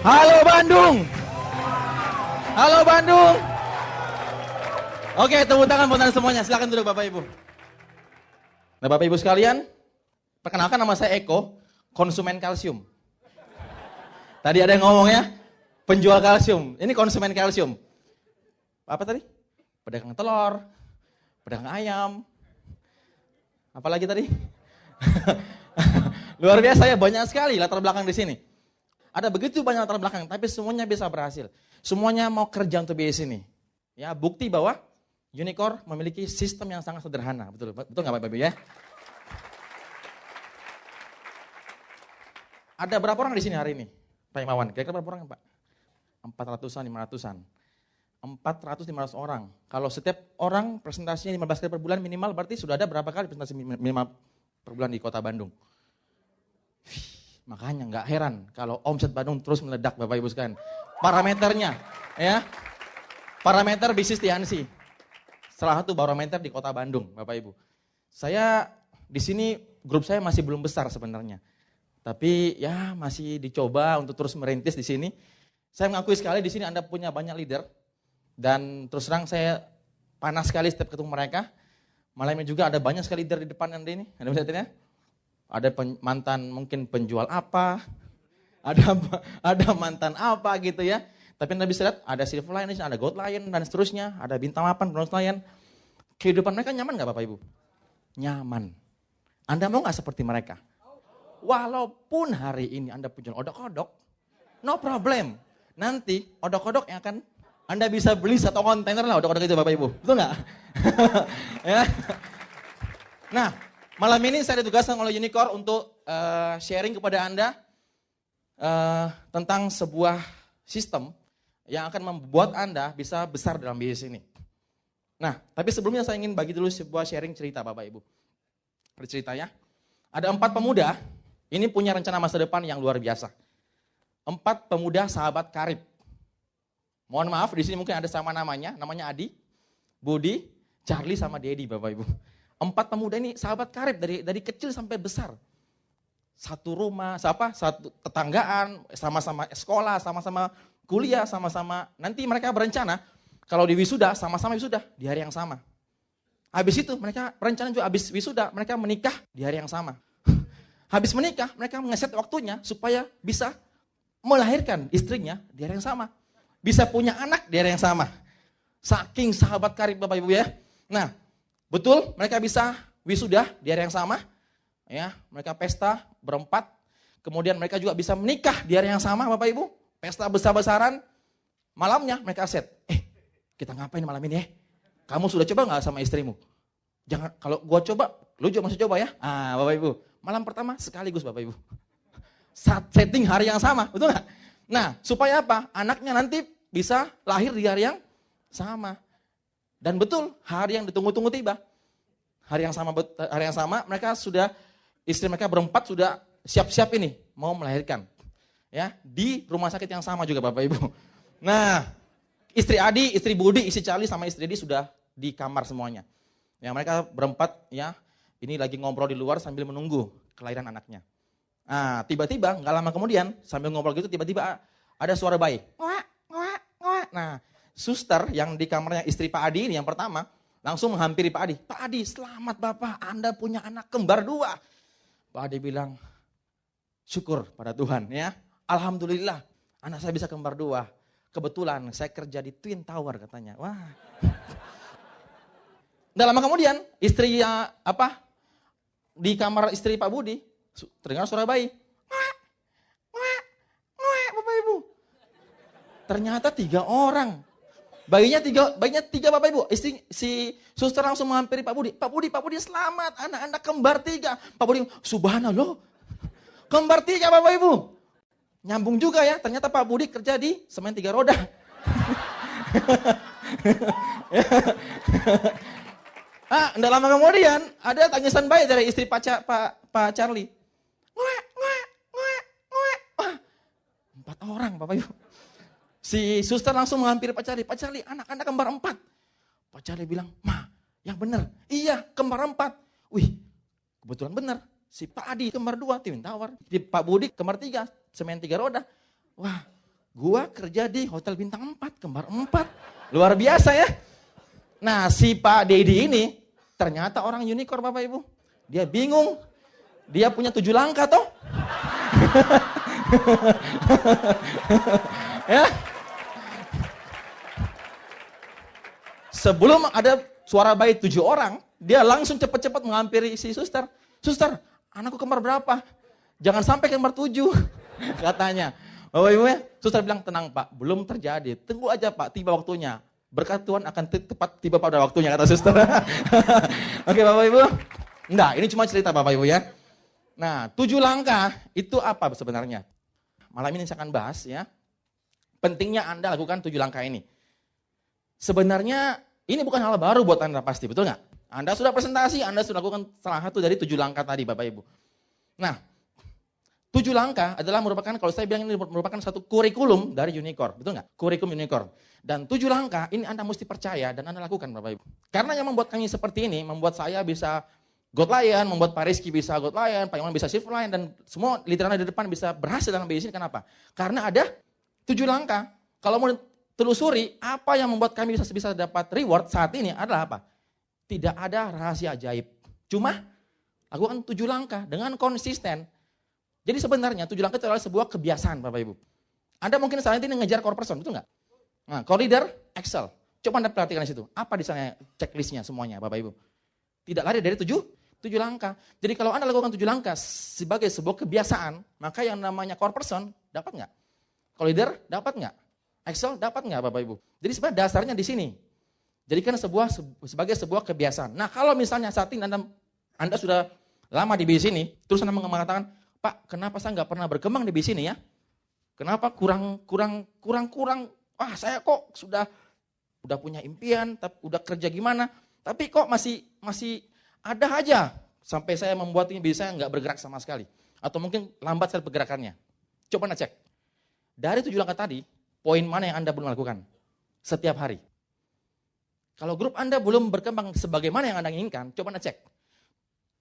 Halo Bandung. Halo Bandung. Oke, tepuk tangan semuanya. Silakan duduk Bapak Ibu. Nah, Bapak Ibu sekalian, perkenalkan nama saya Eko, konsumen kalsium. Tadi ada yang ngomong ya, penjual kalsium. Ini konsumen kalsium. Apa tadi? Pedagang telur, pedagang ayam. Apalagi tadi? Luar biasa ya, banyak sekali latar belakang di sini. Ada begitu banyak latar belakang, tapi semuanya bisa berhasil. Semuanya mau kerja untuk bisnis ini. Ya, bukti bahwa Unicorn memiliki sistem yang sangat sederhana. Betul nggak Bapak Ibu ya? Ada berapa orang di sini hari ini? Pak Imawan, kira-kira berapa orang Pak? 400-an, 500-an. 400-500 orang. Kalau setiap orang presentasinya 15 kali per bulan minimal, berarti sudah ada berapa kali presentasi minimal per bulan di kota Bandung. Makanya nggak heran kalau omset Bandung terus meledak Bapak Ibu sekalian. Parameternya, ya, parameter bisnis TNC. Salah satu barometer di kota Bandung, Bapak Ibu. Saya di sini grup saya masih belum besar sebenarnya, tapi ya masih dicoba untuk terus merintis di sini. Saya mengakui sekali di sini Anda punya banyak leader dan terus terang saya panas sekali setiap ketemu mereka. Malamnya juga ada banyak sekali leader di depan Anda ini. Anda bisa lihat ya? Ada mantan mungkin penjual apa, ada mantan apa gitu ya. Tapi Anda bisa lihat ada Silver Lion, ada Gold Lion dan seterusnya, ada Bintang 8, Bronze Lion. Kehidupan mereka nyaman gak Bapak Ibu? Nyaman. Anda mau gak seperti mereka? Walaupun hari ini Anda penjual odok-odok, no problem. Nanti odok-odok yang akan Anda bisa beli 1 kontainer lah odok-odok itu Bapak Ibu. Betul gak? Ya. Nah, malam ini saya ditugaskan oleh Unicorn untuk sharing kepada Anda tentang sebuah sistem yang akan membuat Anda bisa besar dalam bisnis ini. Nah, tapi sebelumnya saya ingin bagi dulu sebuah sharing cerita Bapak Ibu. Ada cerita ya. Ada 4 pemuda, ini punya rencana masa depan yang luar biasa. 4 pemuda sahabat karib. Mohon maaf, di sini mungkin ada sama namanya Adi, Budi, Charlie sama Dedi Bapak Ibu. 4 pemuda ini sahabat karib dari kecil sampai besar. Satu rumah, satu tetanggaan, sama-sama sekolah, sama-sama kuliah, sama-sama. Nanti mereka berencana kalau di wisuda, sama-sama wisuda di hari yang sama. Habis itu mereka berencana juga habis wisuda, mereka menikah di hari yang sama. Habis menikah, mereka ngeset waktunya supaya bisa melahirkan istrinya di hari yang sama. Bisa punya anak di hari yang sama. Saking sahabat karib Bapak Ibu ya. Nah, betul mereka bisa wisuda di hari yang sama. Ya, mereka pesta berempat. Kemudian mereka juga bisa menikah di hari yang sama Bapak Ibu. Pesta besar-besaran. Malamnya mereka set. Kita ngapain malam ini ya? Kamu sudah coba gak sama istrimu? Jangan, kalau gua coba, lu juga masih coba ya? Bapak Ibu. Malam pertama sekaligus Bapak Ibu. Setting hari yang sama, betul gak? Nah, supaya apa? Anaknya nanti bisa lahir di hari yang sama. Dan betul, hari yang ditunggu-tunggu tiba. Hari yang sama mereka sudah, istri mereka berempat sudah siap-siap ini, mau melahirkan. Ya, di rumah sakit yang sama juga Bapak Ibu. Nah, istri Adi, istri Budi, istri Charlie sama istri Dedi sudah di kamar semuanya. Ya, mereka berempat ya, ini lagi ngobrol di luar sambil menunggu kelahiran anaknya. Nah, tiba-tiba nggak lama kemudian sambil ngobrol gitu tiba-tiba ada suara bayi. Nah, suster yang di kamarnya istri Pak Adi ini yang pertama langsung menghampiri Pak Adi. Pak Adi, selamat Bapak, Anda punya anak kembar 2. Pak Adi bilang, syukur pada Tuhan ya. Alhamdulillah, anak saya bisa kembar 2. Kebetulan saya kerja di Twin Tower katanya. Wah. Nggak lama kemudian, istrinya di kamar istri Pak Budi, terdengar suara bayi. Bapak Ibu. Ternyata 3 orang. Bayinya tiga Bapak Ibu. Si suster langsung menghampiri Pak Budi. Pak Budi selamat, anak-anak kembar 3. Pak Budi, subhanallah. Kembar 3 Bapak Ibu. Nyambung juga ya, ternyata Pak Budi kerja di semen 3 roda. Nggak lama kemudian ada tangisan bayi dari istri Pak Charlie. 4 orang Bapak Ibu. Si suster langsung menghampiri Pak Charlie. Pak Charlie, anak-anak kembar 4. Pak Charlie bilang, "Ma, yang benar." "Iya, kembar 4. Wih, kebetulan benar. Si Pak Adi kembar 2, Twin Tower. Pak Budi kembar 3, semen 3 roda. Wah, Gua kerja di hotel bintang 4, kembar 4. Luar biasa ya. Nah, si Pak Dedi ini ternyata orang unicorn Bapak Ibu. Dia bingung. Dia punya 7 langkah toh. Ya. Sebelum ada suara bayi 7 orang, dia langsung cepat-cepat menghampiri si suster. Suster, anakku kembar berapa? Jangan sampai kembar 7, katanya. Bapak Ibu ya, suster bilang, tenang Pak, belum terjadi. Tunggu aja Pak, tiba waktunya. Berkat Tuhan akan tepat tiba pada waktunya, kata suster. Oke Bapak Ibu. Nah, ini cuma cerita Bapak Ibu ya. Nah, 7 langkah itu apa sebenarnya? Malam ini saya akan bahas ya. Pentingnya Anda lakukan 7 langkah ini. Sebenarnya ini bukan hal baru buat Anda pasti, betul nggak? Anda sudah presentasi, Anda sudah lakukan salah satu dari 7 langkah tadi Bapak Ibu. Nah, 7 langkah adalah merupakan, kalau saya bilang ini merupakan satu kurikulum dari unicorn, betul nggak? Kurikulum unicorn. Dan 7 langkah ini Anda mesti percaya dan Anda lakukan Bapak Ibu. Karena yang membuat kami seperti ini, membuat saya bisa God Lion, membuat Pak Rizky bisa God Lion, Pak Iwan bisa Silver Lion, dan semua leader Anda di depan bisa berhasil dalam bisnis, kenapa? Karena ada 7 langkah. Kalau mau telusuri, apa yang membuat kami bisa dapat reward saat ini adalah apa? Tidak ada rahasia ajaib. Cuma lakukan 7 langkah dengan konsisten. Jadi sebenarnya 7 langkah itu adalah sebuah kebiasaan Bapak Ibu. Anda mungkin saat ini ngejar core person, betul nggak? Nah, core leader, Excel. Coba Anda perhatikan di situ. Apa di sana checklistnya semuanya Bapak Ibu? Tidak lari dari 7 langkah. Jadi kalau Anda lakukan 7 langkah sebagai sebuah kebiasaan, maka yang namanya core person dapat nggak? Core leader dapat nggak? Excel dapat nggak Bapak Ibu? Jadi sebenarnya dasarnya di sini. Jadikan sebagai sebuah kebiasaan. Nah kalau misalnya saat ini Anda sudah lama di bisnis ini, terus Anda mengatakan, Pak kenapa saya nggak pernah berkembang di bisnis ini ya? Kenapa kurang, saya kok sudah punya impian, udah kerja gimana, tapi kok masih ada aja sampai saya membuat ini bisnis saya nggak bergerak sama sekali. Atau mungkin lambat sekali pergerakannya. Coba Anda cek. Dari 7 langkah tadi, poin mana yang Anda belum lakukan? Setiap hari. Kalau grup Anda belum berkembang sebagaimana yang Anda inginkan, coba Anda cek.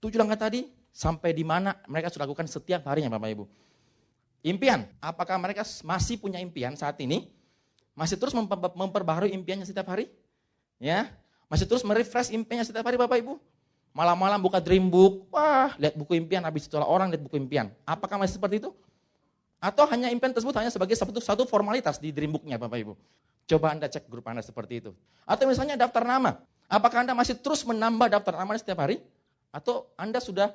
7 langkah tadi, sampai di mana mereka sudah lakukan setiap harinya Bapak Ibu. Impian, apakah mereka masih punya impian saat ini? Masih terus memperbaharui impiannya setiap hari? Ya, masih terus merefresh impiannya setiap hari Bapak Ibu? Malam-malam buka dream book, wah lihat buku impian, habis itu orang lihat buku impian. Apakah masih seperti itu? Atau hanya impian tersebut hanya sebagai satu formalitas di dream book-nya Bapak Ibu? Coba Anda cek grup Anda seperti itu. Atau misalnya daftar nama. Apakah Anda masih terus menambah daftar nama setiap hari? Atau Anda sudah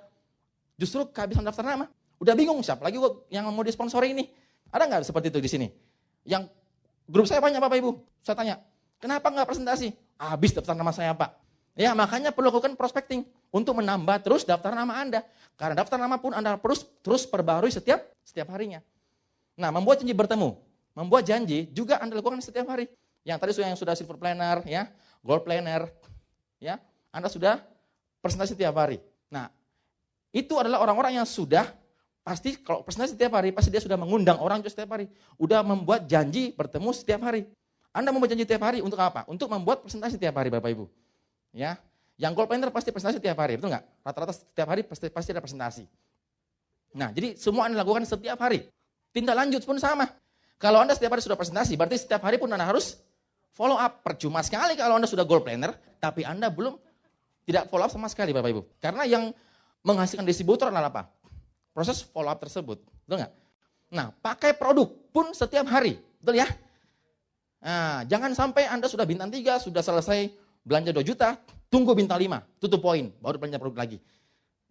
justru kehabisan daftar nama? Udah bingung siapa lagi yang mau disponsori ini? Ada nggak seperti itu di sini? Yang grup saya banyak Bapak Ibu. Saya tanya, kenapa nggak presentasi? Habis daftar nama saya Pak. Ya makanya perlu lakukan prospecting untuk menambah terus daftar nama Anda. Karena daftar nama pun Anda terus perbarui setiap harinya. Nah membuat janji bertemu. Membuat janji juga Anda lakukan setiap hari. Yang tadi yang sudah silver planner, ya, gold planner, ya, Anda sudah presentasi setiap hari. Nah, itu adalah orang-orang yang sudah pasti kalau presentasi setiap hari pasti dia sudah mengundang orang juga setiap hari. Udah membuat janji bertemu setiap hari. Anda membuat janji setiap hari untuk apa? Untuk membuat presentasi setiap hari Bapak Ibu. Ya, yang gold planner pasti presentasi setiap hari, betul nggak? Rata-rata setiap hari pasti ada presentasi. Nah, jadi semua Anda lakukan setiap hari. Tindak lanjut pun sama. Kalau Anda setiap hari sudah presentasi, berarti setiap hari pun Anda harus follow up. Percuma sekali kalau Anda sudah gold planner, tapi Anda tidak follow up sama sekali Bapak Ibu. Karena yang menghasilkan distributor adalah apa? Proses follow up tersebut. Betul nggak? Nah, pakai produk pun setiap hari. Betul ya? Nah, jangan sampai Anda sudah bintang 3, sudah selesai belanja 2 juta, tunggu bintang 5, tutup poin, baru belanja produk lagi.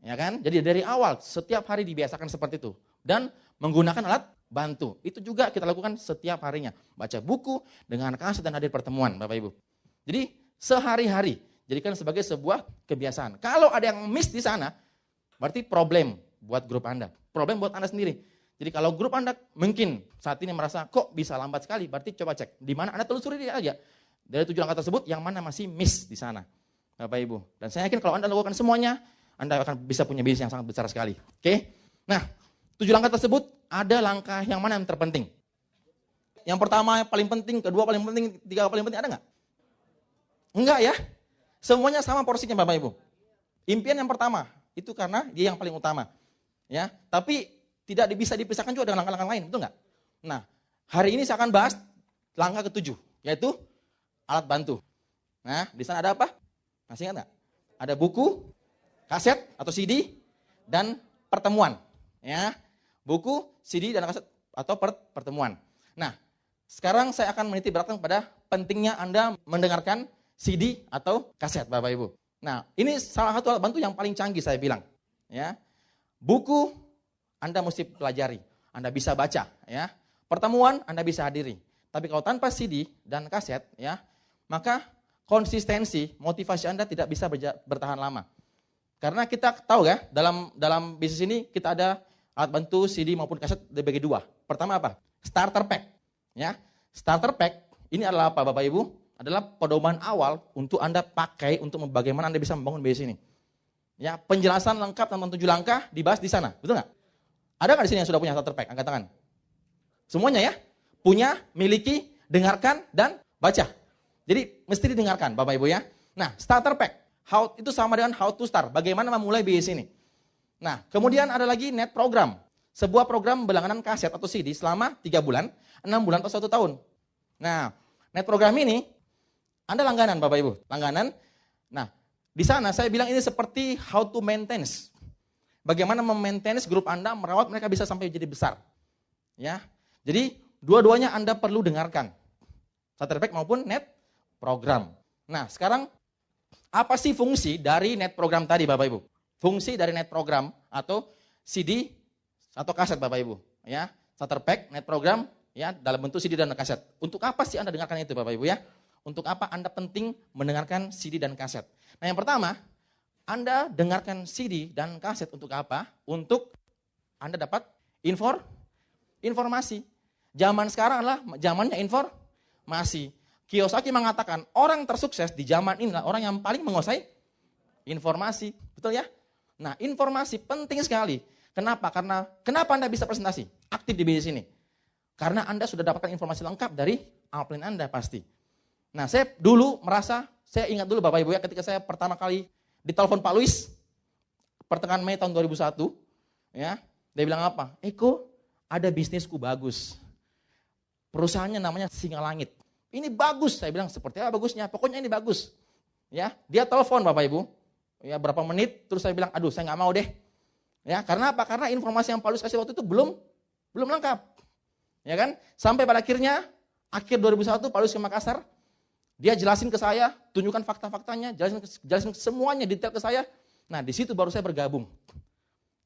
Ya kan? Jadi dari awal, setiap hari dibiasakan seperti itu. Dan menggunakan alat bantu. Itu juga kita lakukan setiap harinya. Baca buku, dengan kaset dan hadir pertemuan Bapak Ibu. Jadi sehari-hari, jadikan sebagai sebuah kebiasaan. Kalau ada yang miss di sana, berarti problem buat grup Anda. Problem buat Anda sendiri. Jadi kalau grup Anda mungkin saat ini merasa kok bisa lambat sekali, berarti coba cek. Di mana Anda telusuri dia aja. Dari 7 langkah tersebut, yang mana masih miss di sana. Bapak Ibu. Dan saya yakin kalau Anda lakukan semuanya, Anda akan bisa punya bisnis yang sangat besar sekali. Oke? Nah, 7 langkah tersebut, ada langkah yang mana yang terpenting? Yang pertama yang paling penting, kedua paling penting, tiga paling penting, ada nggak? Enggak ya? Semuanya sama porsinya Bapak Ibu. Impian yang pertama, itu karena dia yang paling utama. Ya, tapi tidak bisa dipisahkan juga dengan langkah-langkah lain, betul nggak? Nah, Hari ini saya akan bahas langkah ke-7, yaitu alat bantu. Nah, di sana ada apa? Masih ingat nggak? Ada buku, kaset atau CD, dan pertemuan. Ya, buku, CD, dan kaset atau pertemuan. Nah, sekarang saya akan menitik beratkan pada pentingnya Anda mendengarkan CD atau kaset, Bapak Ibu. Nah, ini salah satu alat bantu yang paling canggih saya bilang. Ya, buku Anda mesti pelajari, Anda bisa baca. Ya, pertemuan Anda bisa hadiri. Tapi kalau tanpa CD dan kaset, ya, maka konsistensi motivasi Anda tidak bisa bertahan lama. Karena kita tahu ya, dalam bisnis ini kita ada alat bantu CD maupun kaset dibagi dua. Pertama apa? Starter pack. Ya, starter pack ini adalah apa, Bapak Ibu? Adalah pedoman awal untuk Anda pakai untuk bagaimana Anda bisa membangun bisnis ini. Ya, penjelasan lengkap tentang 7 langkah dibahas di sana, betul nggak? Ada nggak di sini yang sudah punya starter pack? Angkat tangan. Semuanya ya, punya, miliki, dengarkan dan baca. Jadi mesti didengarkan, Bapak Ibu ya. Nah, starter pack, itu sama dengan how to start. Bagaimana memulai bisnis ini? Nah, kemudian ada lagi net program. Sebuah program berlangganan kaset atau CD selama 3 bulan, 6 bulan atau 1 tahun. Nah, net program ini Anda langganan, Bapak Ibu, langganan. Nah, di sana saya bilang ini seperti how to maintain. Bagaimana memaintain grup Anda, merawat mereka bisa sampai jadi besar. Ya. Jadi, dua-duanya Anda perlu dengarkan. Starter pack maupun net program. Nah, sekarang apa sih fungsi dari net program tadi, Bapak Ibu? Fungsi dari net program atau CD atau kaset, Bapak Ibu, ya. Starter pack, net program, ya, dalam bentuk CD dan kaset. Untuk apa sih Anda dengarkan itu, Bapak Ibu ya? Untuk apa Anda penting mendengarkan CD dan kaset? Nah, yang pertama, Anda dengarkan CD dan kaset untuk apa? Untuk Anda dapat informasi. Zaman sekarang adalah zamannya informasi. Kiyosaki mengatakan orang tersukses di zaman ini adalah orang yang paling menguasai informasi. Betul ya? Nah, informasi penting sekali. Kenapa? Kenapa Anda bisa presentasi? Aktif di bisnis ini. Karena Anda sudah dapatkan informasi lengkap dari upline Anda pasti. Nah, saya ingat dulu Bapak Ibu ya, ketika saya pertama kali ditelepon Pak Luis, pertengahan Mei tahun 2001, ya, dia bilang apa? Eko, ada bisnisku bagus. Perusahaannya namanya Singa Langit. Ini bagus, saya bilang seperti apa bagusnya? Pokoknya ini bagus. Ya, dia telepon Bapak Ibu, ya berapa menit, terus saya bilang, aduh saya nggak mau deh. Ya, karena apa? Karena informasi yang Pak Luis kasih waktu itu belum lengkap. Ya kan? Sampai pada akhir 2001 Pak Luis ke Makassar, dia jelasin ke saya, tunjukkan fakta-faktanya, jelasin semuanya detail ke saya. Nah, di situ baru saya bergabung.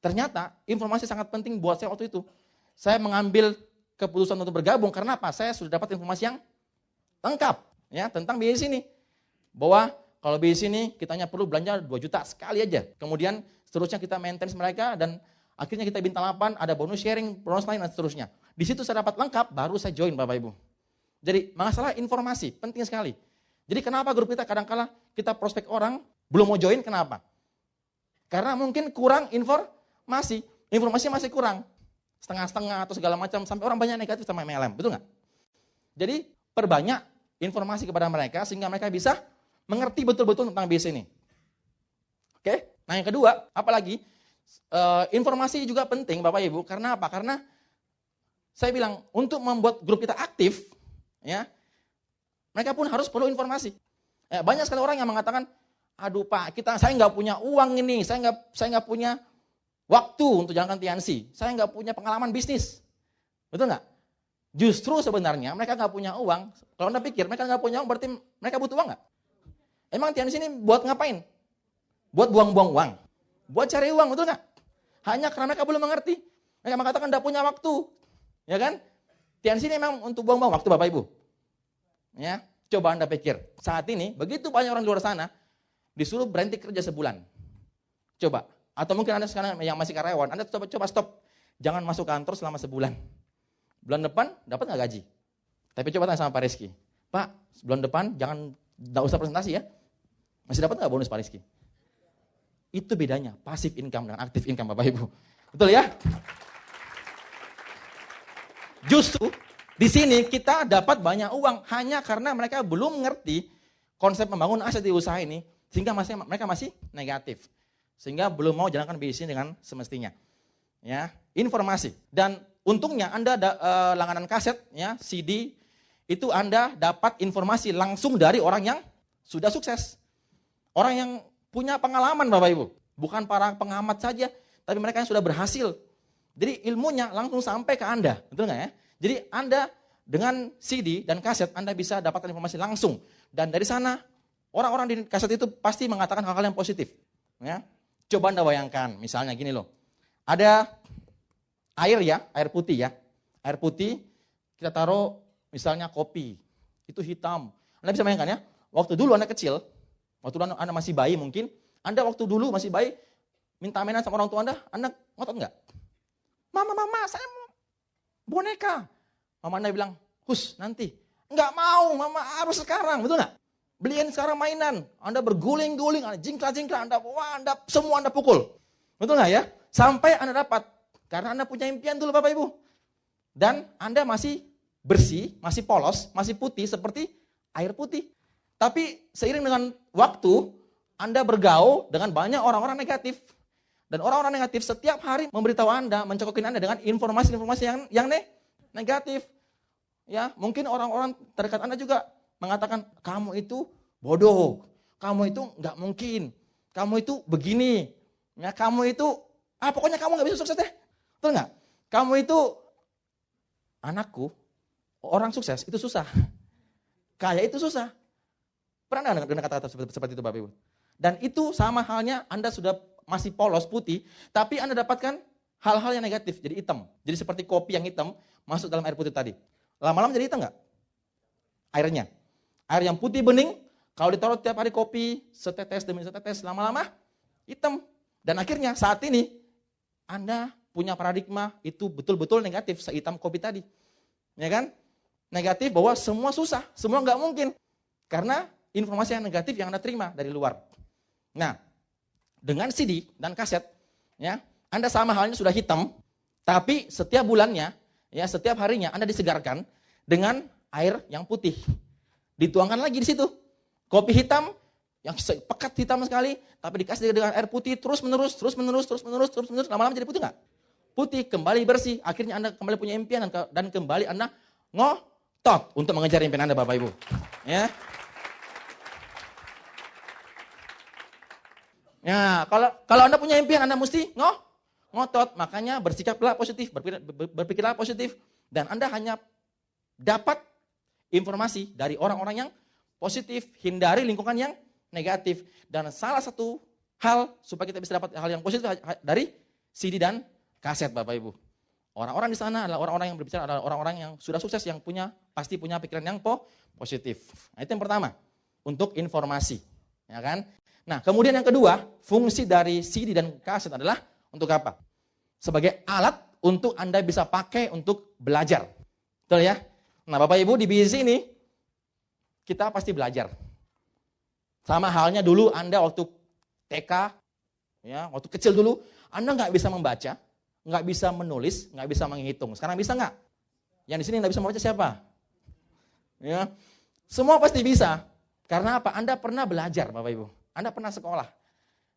Ternyata informasi sangat penting buat saya waktu itu. Saya mengambil keputusan untuk bergabung karena apa? Saya sudah dapat informasi yang lengkap ya tentang bisnis ini. Bahwa kalau bisnis ini kita hanya perlu belanja 2 juta sekali aja. Kemudian seterusnya kita maintain mereka dan akhirnya kita bintang 8, ada bonus sharing, bonus lain dan seterusnya. Di situ saya dapat lengkap, baru saya join Bapak Ibu. Jadi masalah informasi penting sekali. Jadi kenapa grup kita kadang-kala kita prospek orang belum mau join, kenapa? Karena mungkin kurang informasi masih kurang. Setengah-setengah atau segala macam, sampai orang banyak negatif sama MLM, betul nggak? Jadi perbanyak informasi kepada mereka sehingga mereka bisa mengerti betul-betul tentang bisnis ini. Oke? Nah yang kedua, apalagi informasi juga penting Bapak Ibu, karena apa? Karena saya bilang untuk membuat grup kita aktif, ya, mereka pun harus perlu informasi. Banyak sekali orang yang mengatakan, aduh Pak, saya nggak punya uang ini, saya nggak punya waktu untuk jalankan TNC, saya nggak punya pengalaman bisnis, betul nggak? Justru sebenarnya mereka nggak punya uang. Kalau Anda pikir mereka nggak punya uang, berarti mereka butuh uang nggak? Emang TNC ini buat ngapain? Buat buang-buang uang, buat cari uang, betul nggak? Hanya karena mereka belum mengerti. Mereka mengatakan nggak punya waktu, ya kan? TNC ini memang untuk buang-buang waktu Bapak Ibu. Ya, coba Anda pikir saat ini begitu banyak orang di luar sana disuruh berhenti kerja sebulan. Coba. Atau mungkin Anda sekarang yang masih karyawan, Anda coba stop. Jangan masuk kantor selama sebulan. Bulan depan dapat nggak gaji? Tapi coba tanya sama Pak Rizky. Pak, bulan depan nggak usah presentasi ya. Masih dapat nggak bonus Pak Rizky? Itu bedanya pasif income dengan aktif income Bapak Ibu. Betul ya? Justru di sini kita dapat banyak uang hanya karena mereka belum mengerti konsep membangun aset di usaha ini, sehingga mereka masih negatif. Sehingga belum mau jalankan bisnis dengan semestinya. Ya, informasi. Dan untungnya Anda langganan kaset, ya, CD, itu Anda dapat informasi langsung dari orang yang sudah sukses. Orang yang punya pengalaman Bapak Ibu. Bukan para pengamat saja, tapi mereka yang sudah berhasil. Jadi ilmunya langsung sampai ke Anda. Betul nggak ya? Jadi Anda dengan CD dan kaset, Anda bisa dapatkan informasi langsung. Dan dari sana, orang-orang di kaset itu pasti mengatakan hal-hal yang positif. Ya. Coba Anda bayangkan, misalnya gini loh. Ada air ya, air putih ya. Air putih, kita taruh misalnya kopi. Itu hitam. Anda bisa bayangkan ya, waktu dulu Anda kecil, waktu dulu Anda masih bayi mungkin, Anda waktu dulu masih bayi, minta mainan sama orang tua Anda ngotot nggak? Mama, saya mau boneka. Mama Anda bilang, hus nanti. Nggak mau, Mama harus sekarang, betul nggak? Beliin sekarang mainan. Anda berguling-guling, Anda jingkrak-jingkrak, semua Anda pukul. Betul nggak ya? Sampai Anda dapat. Karena Anda punya impian dulu Bapak Ibu. Dan Anda masih bersih, masih polos, masih putih seperti air putih. Tapi seiring dengan waktu, Anda bergaul dengan banyak orang-orang negatif. Dan orang-orang negatif setiap hari memberitahu Anda, mencokokin Anda dengan informasi-informasi yang negatif. Ya, mungkin orang-orang terdekat Anda juga mengatakan, kamu itu bodoh, kamu itu nggak mungkin, kamu itu begini, ya kamu itu, pokoknya kamu nggak bisa sukses deh, betul nggak? Kamu itu, anakku, orang sukses itu susah, kaya itu susah. Pernah nggak dengar kata-kata seperti itu Bapak Ibu? Dan itu sama halnya Anda sudah masih polos putih, tapi Anda dapatkan hal-hal yang negatif, jadi hitam. Jadi seperti kopi yang hitam masuk dalam air putih tadi. Lama-lama jadi hitam nggak? Airnya. Air yang putih bening, kalau ditaruh tiap hari kopi, setetes demi setetes, lama-lama hitam. Dan akhirnya saat ini, Anda punya paradigma itu betul-betul negatif, sehitam kopi tadi. Ya kan? Negatif bahwa semua susah, semua nggak mungkin. Karena informasi yang negatif yang Anda terima dari luar. Nah, dengan CD dan kaset, ya, Anda sama halnya sudah hitam, tapi setiap bulannya, ya setiap harinya Anda disegarkan dengan air yang putih. Dituangkan lagi di situ. Kopi hitam yang pekat hitam sekali, tapi dikasih dengan air putih terus menerus, lama-lama jadi putih nggak? Putih, kembali bersih. Akhirnya Anda kembali punya impian dan kembali Anda ngotot untuk mengejar impian Anda Bapak Ibu. Ya. Ya, kalau Anda punya impian Anda mesti ngotot, makanya bersikaplah positif, berpikirlah positif, dan Anda hanya dapat informasi dari orang-orang yang positif, hindari lingkungan yang negatif. Dan salah satu hal supaya kita bisa dapat hal yang positif dari CD dan kaset Bapak Ibu. Orang-orang di sana adalah orang-orang yang berbicara, adalah orang-orang yang sudah sukses, yang pasti punya pikiran yang positif. Nah, itu yang pertama, untuk informasi, ya kan? Nah, kemudian yang kedua, fungsi dari CD dan kaset adalah untuk apa? Sebagai alat untuk Anda bisa pakai untuk belajar. Betul ya? Nah, Bapak Ibu di BIS ini, kita pasti belajar. Sama halnya dulu Anda waktu TK, ya, waktu kecil dulu, Anda nggak bisa membaca, nggak bisa menulis, nggak bisa menghitung. Sekarang bisa nggak? Yang di sini nggak bisa membaca siapa? Ya, semua pasti bisa. Karena apa? Anda pernah belajar, Bapak Ibu. Anda pernah sekolah.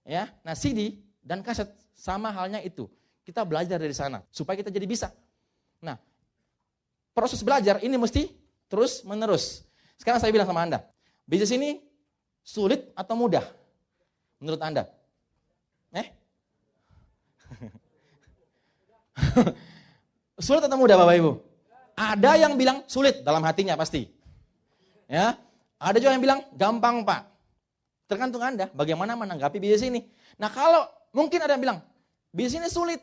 Ya, nah CD dan kaset sama halnya itu. Kita belajar dari sana supaya kita jadi bisa. Nah, proses belajar ini mesti terus menerus. Sekarang saya bilang sama Anda, bisnis ini sulit atau mudah? Menurut Anda? Sulit atau mudah Bapak Ibu? Ada yang bilang sulit dalam hatinya pasti. Ya, ada juga yang bilang gampang Pak. Tergantung Anda bagaimana menanggapi bisnis ini. Nah, kalau mungkin ada yang bilang bisnis ini sulit.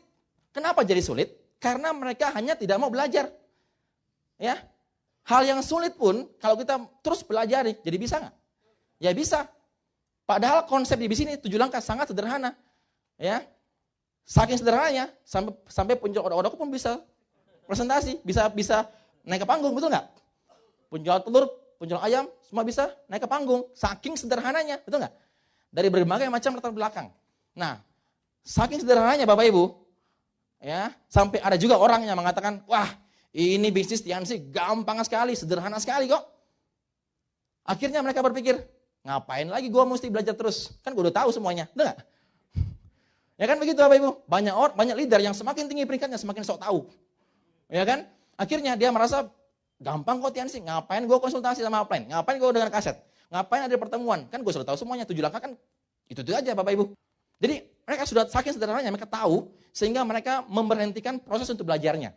Kenapa jadi sulit? Karena mereka hanya tidak mau belajar. Ya, hal yang sulit pun kalau kita terus belajar, jadi bisa nggak? Ya bisa. Padahal konsep di bisnis ini 7 langkah sangat sederhana. Ya, saking sederhananya sampai penjual odok-odok pun bisa presentasi, bisa naik ke panggung, betul nggak? Penjual telur, penjual ayam, semua bisa naik ke panggung. Saking sederhananya, betul nggak? Dari berbagai macam latar belakang. Nah, saking sederhananya Bapak Ibu, ya sampai ada juga orang yang mengatakan, wah ini bisnis Tiansi gampang sekali, sederhana sekali kok. Akhirnya mereka berpikir, ngapain lagi gue mesti belajar terus? Kan gue udah tahu semuanya, betul nggak? Ya kan begitu Bapak Ibu. Banyak leader yang semakin tinggi peringkatnya semakin sok tahu. Ya kan? Akhirnya dia merasa gampang kok Tian sih, ngapain gue konsultasi sama upline, ngapain gue dengar kaset, ngapain ada pertemuan, kan gue sudah tahu semuanya, 7 langkah kan itu aja Bapak Ibu. Jadi mereka sudah saking sederhananya, mereka tahu sehingga mereka memberhentikan proses untuk belajarnya.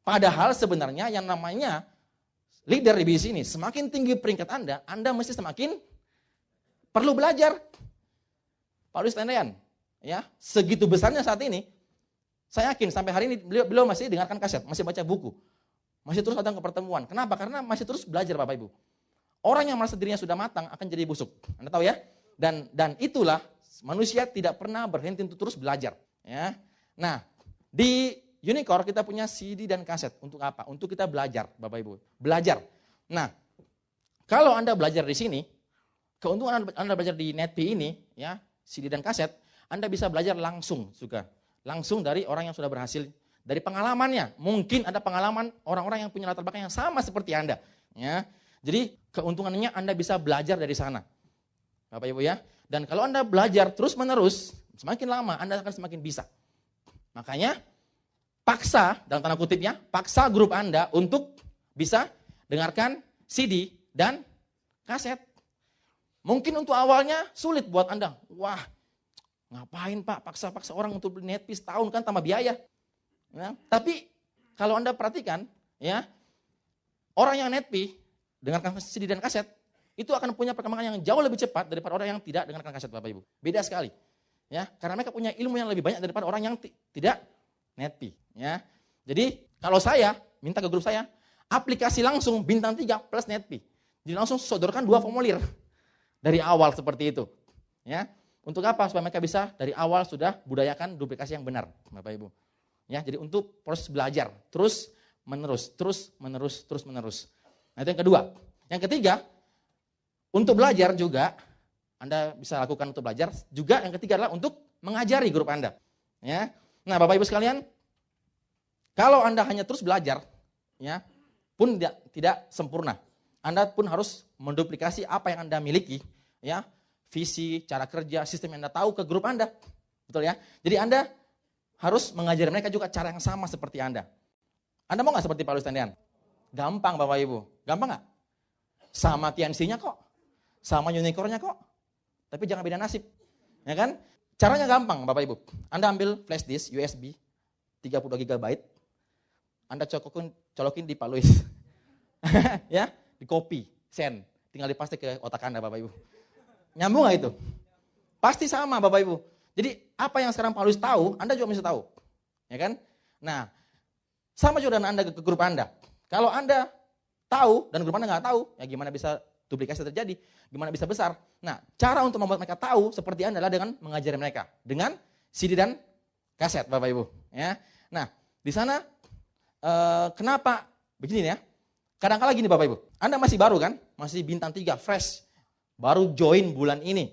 Padahal sebenarnya yang namanya leader di bisnis ini, semakin tinggi peringkat Anda mesti semakin perlu belajar. Paulus Tendean, ya, segitu besarnya saat ini, saya yakin sampai hari ini beliau masih dengarkan kaset, masih baca buku, masih terus datang ke pertemuan. Kenapa? Karena masih terus belajar Bapak Ibu. Orang yang merasa dirinya sudah matang akan jadi busuk. Anda tahu ya? Dan itulah manusia tidak pernah berhenti untuk terus belajar. Ya. Nah, di Unicore kita punya CD dan kaset. Untuk apa? Untuk kita belajar Bapak Ibu. Belajar. Nah, kalau Anda belajar di sini, keuntungan Anda belajar di NetP ini, ya, CD dan kaset, Anda bisa belajar langsung juga. Langsung dari orang yang sudah berhasil, dari pengalamannya. Mungkin ada pengalaman orang-orang yang punya latar belakang yang sama seperti Anda. Ya. Jadi keuntungannya Anda bisa belajar dari sana. Bapak Ibu ya. Dan kalau Anda belajar terus-menerus, semakin lama Anda akan semakin bisa. Makanya paksa, dalam tanda kutipnya, paksa grup Anda untuk bisa dengarkan CD dan kaset. Mungkin untuk awalnya sulit buat Anda. Wah, ngapain Pak paksa-paksa orang untuk beli NetP setahun kan tambah biaya. Ya, tapi kalau Anda perhatikan, ya, orang yang NetP dengarkan CD dan kaset itu akan punya perkembangan yang jauh lebih cepat daripada orang yang tidak dengarkan kaset Bapak Ibu. Beda sekali. Ya, karena mereka punya ilmu yang lebih banyak daripada orang yang tidak NetP, ya. Jadi kalau saya minta ke grup saya aplikasi langsung bintang 3 plus NetP. Jadi langsung sodorkan 2 formulir dari awal seperti itu. Ya. Untuk apa? Supaya mereka bisa dari awal sudah budayakan duplikasi yang benar, Bapak Ibu. Ya, jadi untuk proses belajar terus menerus. Nah, itu yang kedua. Yang ketiga, untuk belajar juga Anda bisa lakukan untuk belajar. Juga yang ketiga adalah untuk mengajari grup Anda. Ya. Nah, Bapak Ibu sekalian, kalau Anda hanya terus belajar, ya, pun tidak sempurna. Anda pun harus menduplikasi apa yang Anda miliki, ya, visi, cara kerja, sistem yang Anda tahu ke grup Anda. Betul ya? Jadi Anda harus mengajari mereka juga cara yang sama seperti Anda. Anda mau nggak seperti Paulus Tendean? Gampang Bapak Ibu. Gampang nggak? Sama TNC-nya kok. Sama Unicore-nya kok. Tapi jangan beda nasib. Ya kan? Caranya gampang Bapak Ibu. Anda ambil flash disk USB 32 GB. Anda colokin di Paulus. Ya, di copy, send. Tinggal dipaste ke otak Anda Bapak Ibu. Nyambung nggak itu? Pasti sama Bapak Ibu. Jadi apa yang sekarang Paulus tahu, Anda juga bisa tahu. Ya kan? Nah, sama juga dengan Anda ke grup Anda. Kalau Anda tahu dan grup Anda nggak tahu, ya gimana bisa duplikasi terjadi? Gimana bisa besar? Nah, cara untuk membuat mereka tahu seperti Anda adalah dengan mengajari mereka. Dengan CD dan kaset Bapak Ibu. Ya. Nah, di sana kenapa begini ya? Kadang-kala gini Bapak Ibu. Anda masih baru kan? Masih bintang 3, fresh. Baru join bulan ini.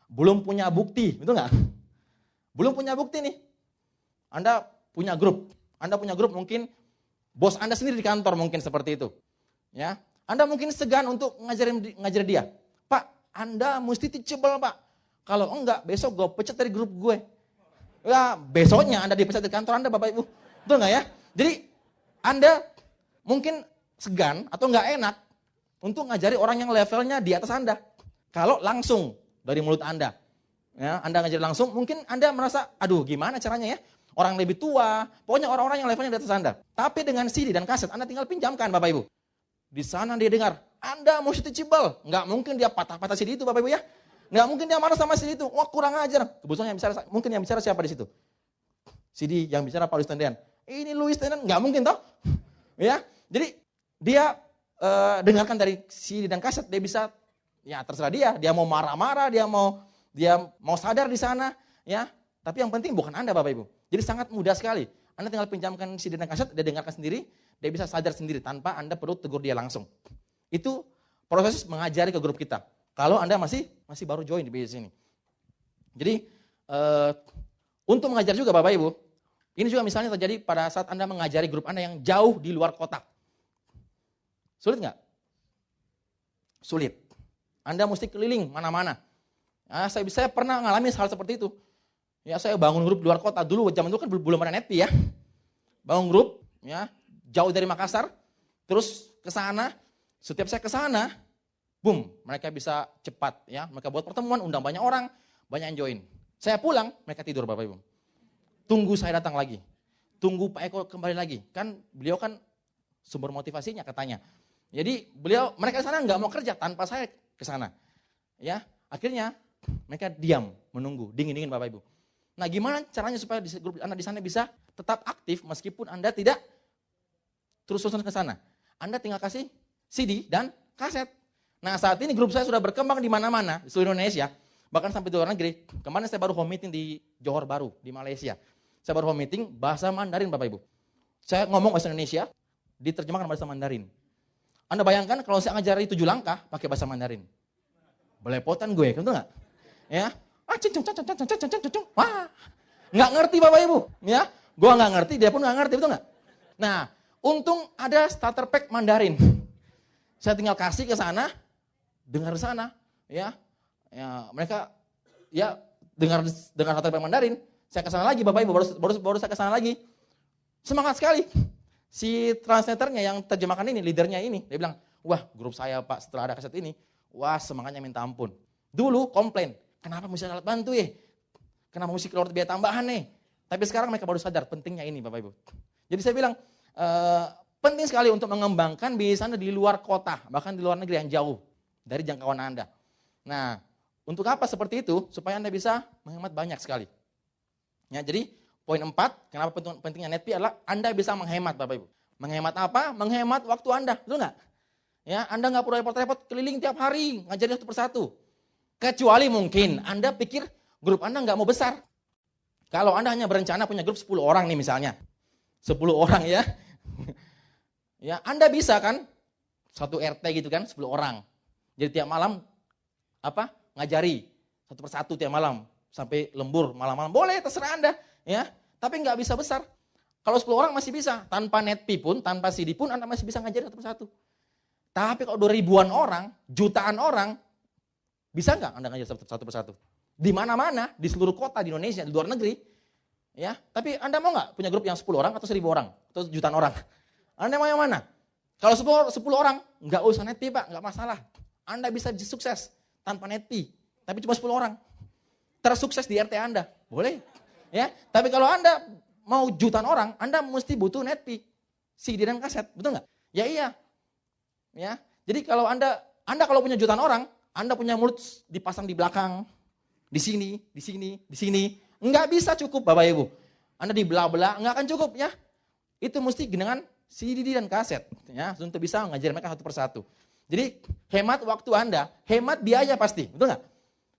Belum punya bukti, betul nggak? Belum punya bukti nih. Anda punya grup. Anda punya grup mungkin bos Anda sendiri di kantor mungkin seperti itu. Ya. Anda mungkin segan untuk ngajarin dia. Pak, Anda mesti teachable Pak. Kalau enggak, besok gue pecat dari grup gue. Ya, besoknya Anda dipecat dari kantor Anda Bapak Ibu. Betul nggak ya? Jadi Anda mungkin segan atau nggak enak untuk ngajari orang yang levelnya di atas Anda. Kalau langsung dari mulut Anda. Ya, Anda ngajari langsung, mungkin Anda merasa, aduh gimana caranya ya? Orang lebih tua, pokoknya orang-orang yang levelnya di atas Anda. Tapi dengan CD dan kaset, Anda tinggal pinjamkan Bapak Ibu. Di sana dia dengar, Anda mesti teachable. Nggak mungkin dia patah-patah CD itu Bapak Ibu ya. Nggak mungkin dia marah sama CD itu. Wah kurang ajar. Kebetulan yang bicara, mungkin yang bicara siapa di situ? CD yang bicara Paulus Tendean. Ini Louis Tendean, nggak mungkin toh. Ya, jadi dia dengarkan dari CD dan kaset, dia bisa, ya terserah dia mau marah-marah, dia mau sadar di sana, ya. Tapi yang penting bukan Anda Bapak Ibu. Jadi sangat mudah sekali. Anda tinggal pinjamkan CD dan kaset, dia dengarkan sendiri, dia bisa sadar sendiri tanpa Anda perlu tegur dia langsung. Itu proses mengajari ke grup kita. Kalau Anda masih baru join di bisnis ini. Jadi untuk mengajar juga Bapak Ibu, ini juga misalnya terjadi pada saat Anda mengajari grup Anda yang jauh di luar kota. Sulit nggak? Sulit. Anda mesti keliling mana-mana. Nah, saya pernah ngalamin hal seperti itu. Ya saya bangun grup di luar kota dulu, zaman dulu kan belum ada NetP ya. Bangun grup, ya, jauh dari Makassar, terus ke sana. Setiap saya ke sana, boom, mereka bisa cepat, ya, mereka buat pertemuan, undang banyak orang, banyak yang join. Saya pulang, mereka tidur Bapak Ibu. Tunggu saya datang lagi, tunggu Pak Eko kembali lagi, kan beliau kan sumber motivasinya katanya. Jadi mereka ke sana nggak mau kerja tanpa saya ke sana, ya. Akhirnya mereka diam, menunggu, dingin-dingin Bapak Ibu. Nah, gimana caranya supaya grup Anda di sana bisa tetap aktif meskipun Anda tidak terus-terusan ke sana? Anda tinggal kasih CD dan kaset. Nah, saat ini grup saya sudah berkembang di mana-mana di seluruh Indonesia, bahkan sampai di luar negeri. Kemarin saya baru home meeting di Johor Bahru di Malaysia. Saya baru home meeting bahasa Mandarin Bapak Ibu. Saya ngomong bahasa Indonesia, diterjemahkan bahasa Mandarin. Anda bayangkan kalau saya ngajari 7 langkah pakai bahasa Mandarin. Belepotan gue, betul nggak? Ya, wah, nggak ngerti Bapak Ibu, ya, gue nggak ngerti, dia pun nggak ngerti, betul nggak? Nah, untung ada starter pack Mandarin, saya tinggal kasih ke sana, dengar sana, ya mereka, ya dengar starter pack Mandarin, saya ke sana lagi Bapak Ibu, baru saya ke sana lagi, semangat sekali, si translatornya yang terjemahkan ini, leadernya ini, dia bilang, wah grup saya Pak setelah ada kaset ini, wah semangatnya minta ampun, dulu komplain. Kenapa mesti alat bantu ya? Kenapa mesti keluar biaya tambahan nih? Tapi sekarang mereka baru sadar pentingnya ini Bapak Ibu. Jadi saya bilang, penting sekali untuk mengembangkan bisnis Anda di luar kota, bahkan di luar negeri yang jauh dari jangkauan Anda. Nah, untuk apa seperti itu? Supaya Anda bisa menghemat banyak sekali. Ya, jadi poin 4, kenapa pentingnya NetP adalah Anda bisa menghemat Bapak Ibu. Menghemat apa? Menghemat waktu Anda, betul nggak? Ya, Anda nggak perlu repot-repot keliling tiap hari, ngajarin satu persatu. Kecuali mungkin Anda pikir grup Anda nggak mau besar. Kalau Anda hanya berencana punya grup 10 orang nih misalnya. 10 orang ya. Ya, Anda bisa kan satu RT gitu kan 10 orang. Jadi tiap malam ngajari satu persatu tiap malam sampai lembur malam-malam. Boleh terserah Anda ya. Tapi nggak bisa besar. Kalau 10 orang masih bisa, tanpa NetP pun, tanpa CD pun Anda masih bisa ngajari satu persatu. Tapi kalau 2.000-an orang, jutaan orang, bisa nggak Anda ngajar satu persatu? Di mana-mana, di seluruh kota di Indonesia, di luar negeri. Ya, tapi Anda mau nggak punya grup yang 10 orang atau 1.000 orang? Atau jutaan orang? Anda mau yang mana? Kalau 10 orang, nggak usah NetP Pak, nggak masalah. Anda bisa sukses tanpa NetP, tapi cuma 10 orang. Tersukses di RT Anda, boleh. Ya, tapi kalau Anda mau jutaan orang, Anda mesti butuh NetP, CD dan kaset, betul nggak? Ya iya. Ya, jadi kalau Anda kalau punya jutaan orang, Anda punya mulut dipasang di belakang, di sini, di sini, di sini. Enggak bisa cukup Bapak Ibu. Anda dibelah-belah, enggak akan cukup ya. Itu mesti dengan CD dan kaset. Ya, untuk bisa ngajarin mereka satu persatu. Jadi hemat waktu Anda, hemat biaya pasti, betul nggak?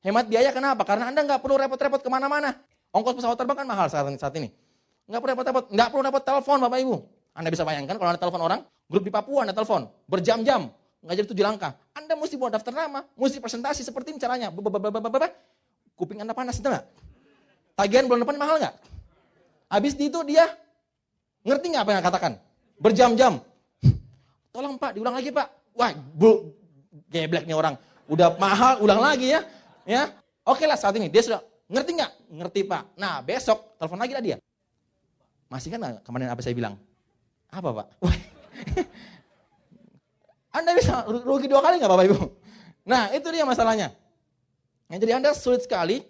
Hemat biaya kenapa? Karena Anda nggak perlu repot-repot kemana-mana. Ongkos pesawat terbang kan mahal saat ini. Nggak perlu repot-repot, nggak perlu repot telepon Bapak Ibu. Anda bisa bayangkan kalau Anda telepon orang, grup di Papua Anda telepon, berjam-jam. Ngajar 7 langkah. Anda mesti buat daftar nama, mesti presentasi seperti ini caranya. Kuping Anda panas, itu nggak? Tagihan bulan depan mahal nggak? Habis itu dia ngerti nggak apa yang katakan? Berjam-jam. Tolong Pak, diulang lagi Pak. Wah, geblek nih orang. Udah mahal, ulang lagi ya. Ya, oke lah saat ini dia sudah ngerti nggak? Ngerti Pak. Nah besok telepon lagi lah dia. Masih kan nggak kemarin apa saya bilang? Apa Pak? Anda bisa rugi 2 kali nggak Bapak Ibu? Nah itu dia masalahnya. Nah, jadi Anda sulit sekali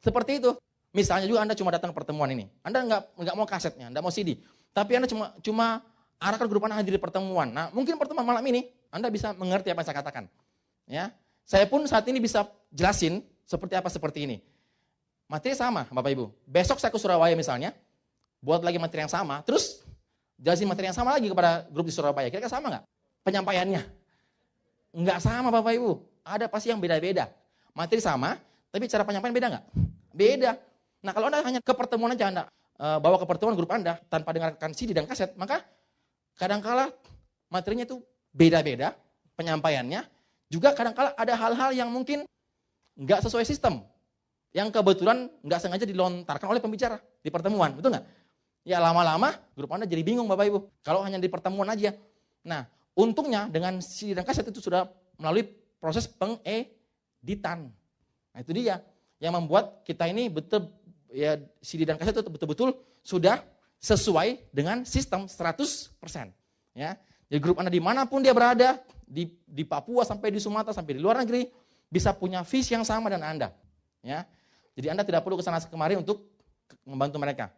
seperti itu. Misalnya juga Anda cuma datang ke pertemuan ini. Anda nggak mau kasetnya, Anda mau CD. Tapi Anda cuma arahkan grup Anda hadir di pertemuan. Nah mungkin pertemuan malam ini Anda bisa mengerti apa yang saya katakan. Ya, saya pun saat ini bisa jelasin seperti ini. Materi sama Bapak Ibu. Besok saya ke Surabaya misalnya, buat lagi materi yang sama. Terus jelasin materi yang sama lagi kepada grup di Surabaya. Kira-kira sama nggak? Penyampaiannya enggak sama Bapak Ibu, ada pasti yang beda-beda. Materi sama, tapi cara penyampaian beda nggak? Beda. Nah kalau Anda hanya ke pertemuan aja, Anda bawa ke pertemuan grup Anda tanpa dengarkan CD dan kaset, maka kadangkala materinya itu beda-beda, penyampaiannya, juga kadangkala ada hal-hal yang mungkin nggak sesuai sistem, yang kebetulan nggak sengaja dilontarkan oleh pembicara di pertemuan, betul nggak? Ya lama-lama grup Anda jadi bingung Bapak Ibu, kalau hanya di pertemuan aja. Nah, untungnya dengan CD dan kaset itu sudah melalui proses pengeditan. Nah itu dia yang membuat kita ini betul ya CD dan kaset itu betul-betul sudah sesuai dengan sistem 100%. Ya. Jadi grup Anda dimanapun dia berada, di Papua sampai di Sumatera sampai di luar negeri, bisa punya visi yang sama dengan Anda. Ya. Jadi Anda tidak perlu kesana kemari untuk membantu mereka.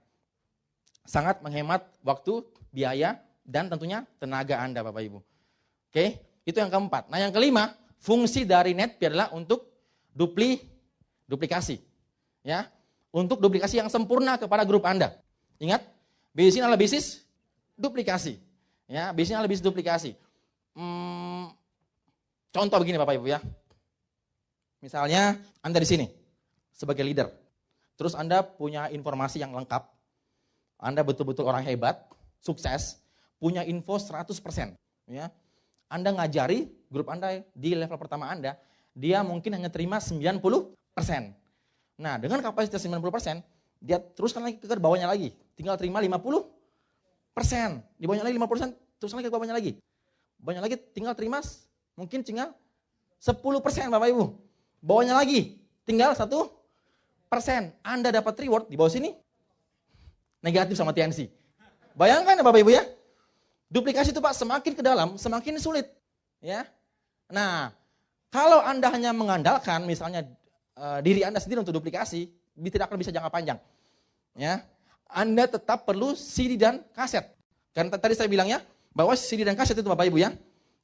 Sangat menghemat waktu, biaya, dan tentunya tenaga Anda, Bapak Ibu. Oke, itu yang keempat. Nah yang kelima, fungsi dari NetP adalah untuk duplikasi. Ya, untuk duplikasi yang sempurna kepada grup Anda. Ingat, bisnis ini adalah bisnis duplikasi. Ya, bisnisnya adalah bisnis duplikasi. Contoh begini Bapak Ibu ya. Misalnya Anda di sini sebagai leader. Terus Anda punya informasi yang lengkap. Anda betul-betul orang hebat, sukses, punya info 100%. Ya. Anda ngajari grup Anda di level pertama Anda, dia mungkin hanya terima 90%. Nah, dengan kapasitas 90%, dia teruskan lagi ke bawahnya lagi. Tinggal terima 50%. Di bawahnya lagi 50%, teruskan lagi ke bawahnya lagi. Bawahnya lagi tinggal terima mungkin tinggal 10% Bapak Ibu. Bawahnya lagi tinggal 1%. Anda dapat reward di bawah sini negatif sama TNC. Bayangkan ya Bapak Ibu ya. Duplikasi itu Pak semakin ke dalam semakin sulit. Ya. Nah, kalau Anda hanya mengandalkan misalnya diri Anda sendiri untuk duplikasi, tidak akan bisa jangka panjang. Ya. Anda tetap perlu CD dan kaset. Karena tadi saya bilang ya, bahwa CD dan kaset itu Bapak Ibu ya,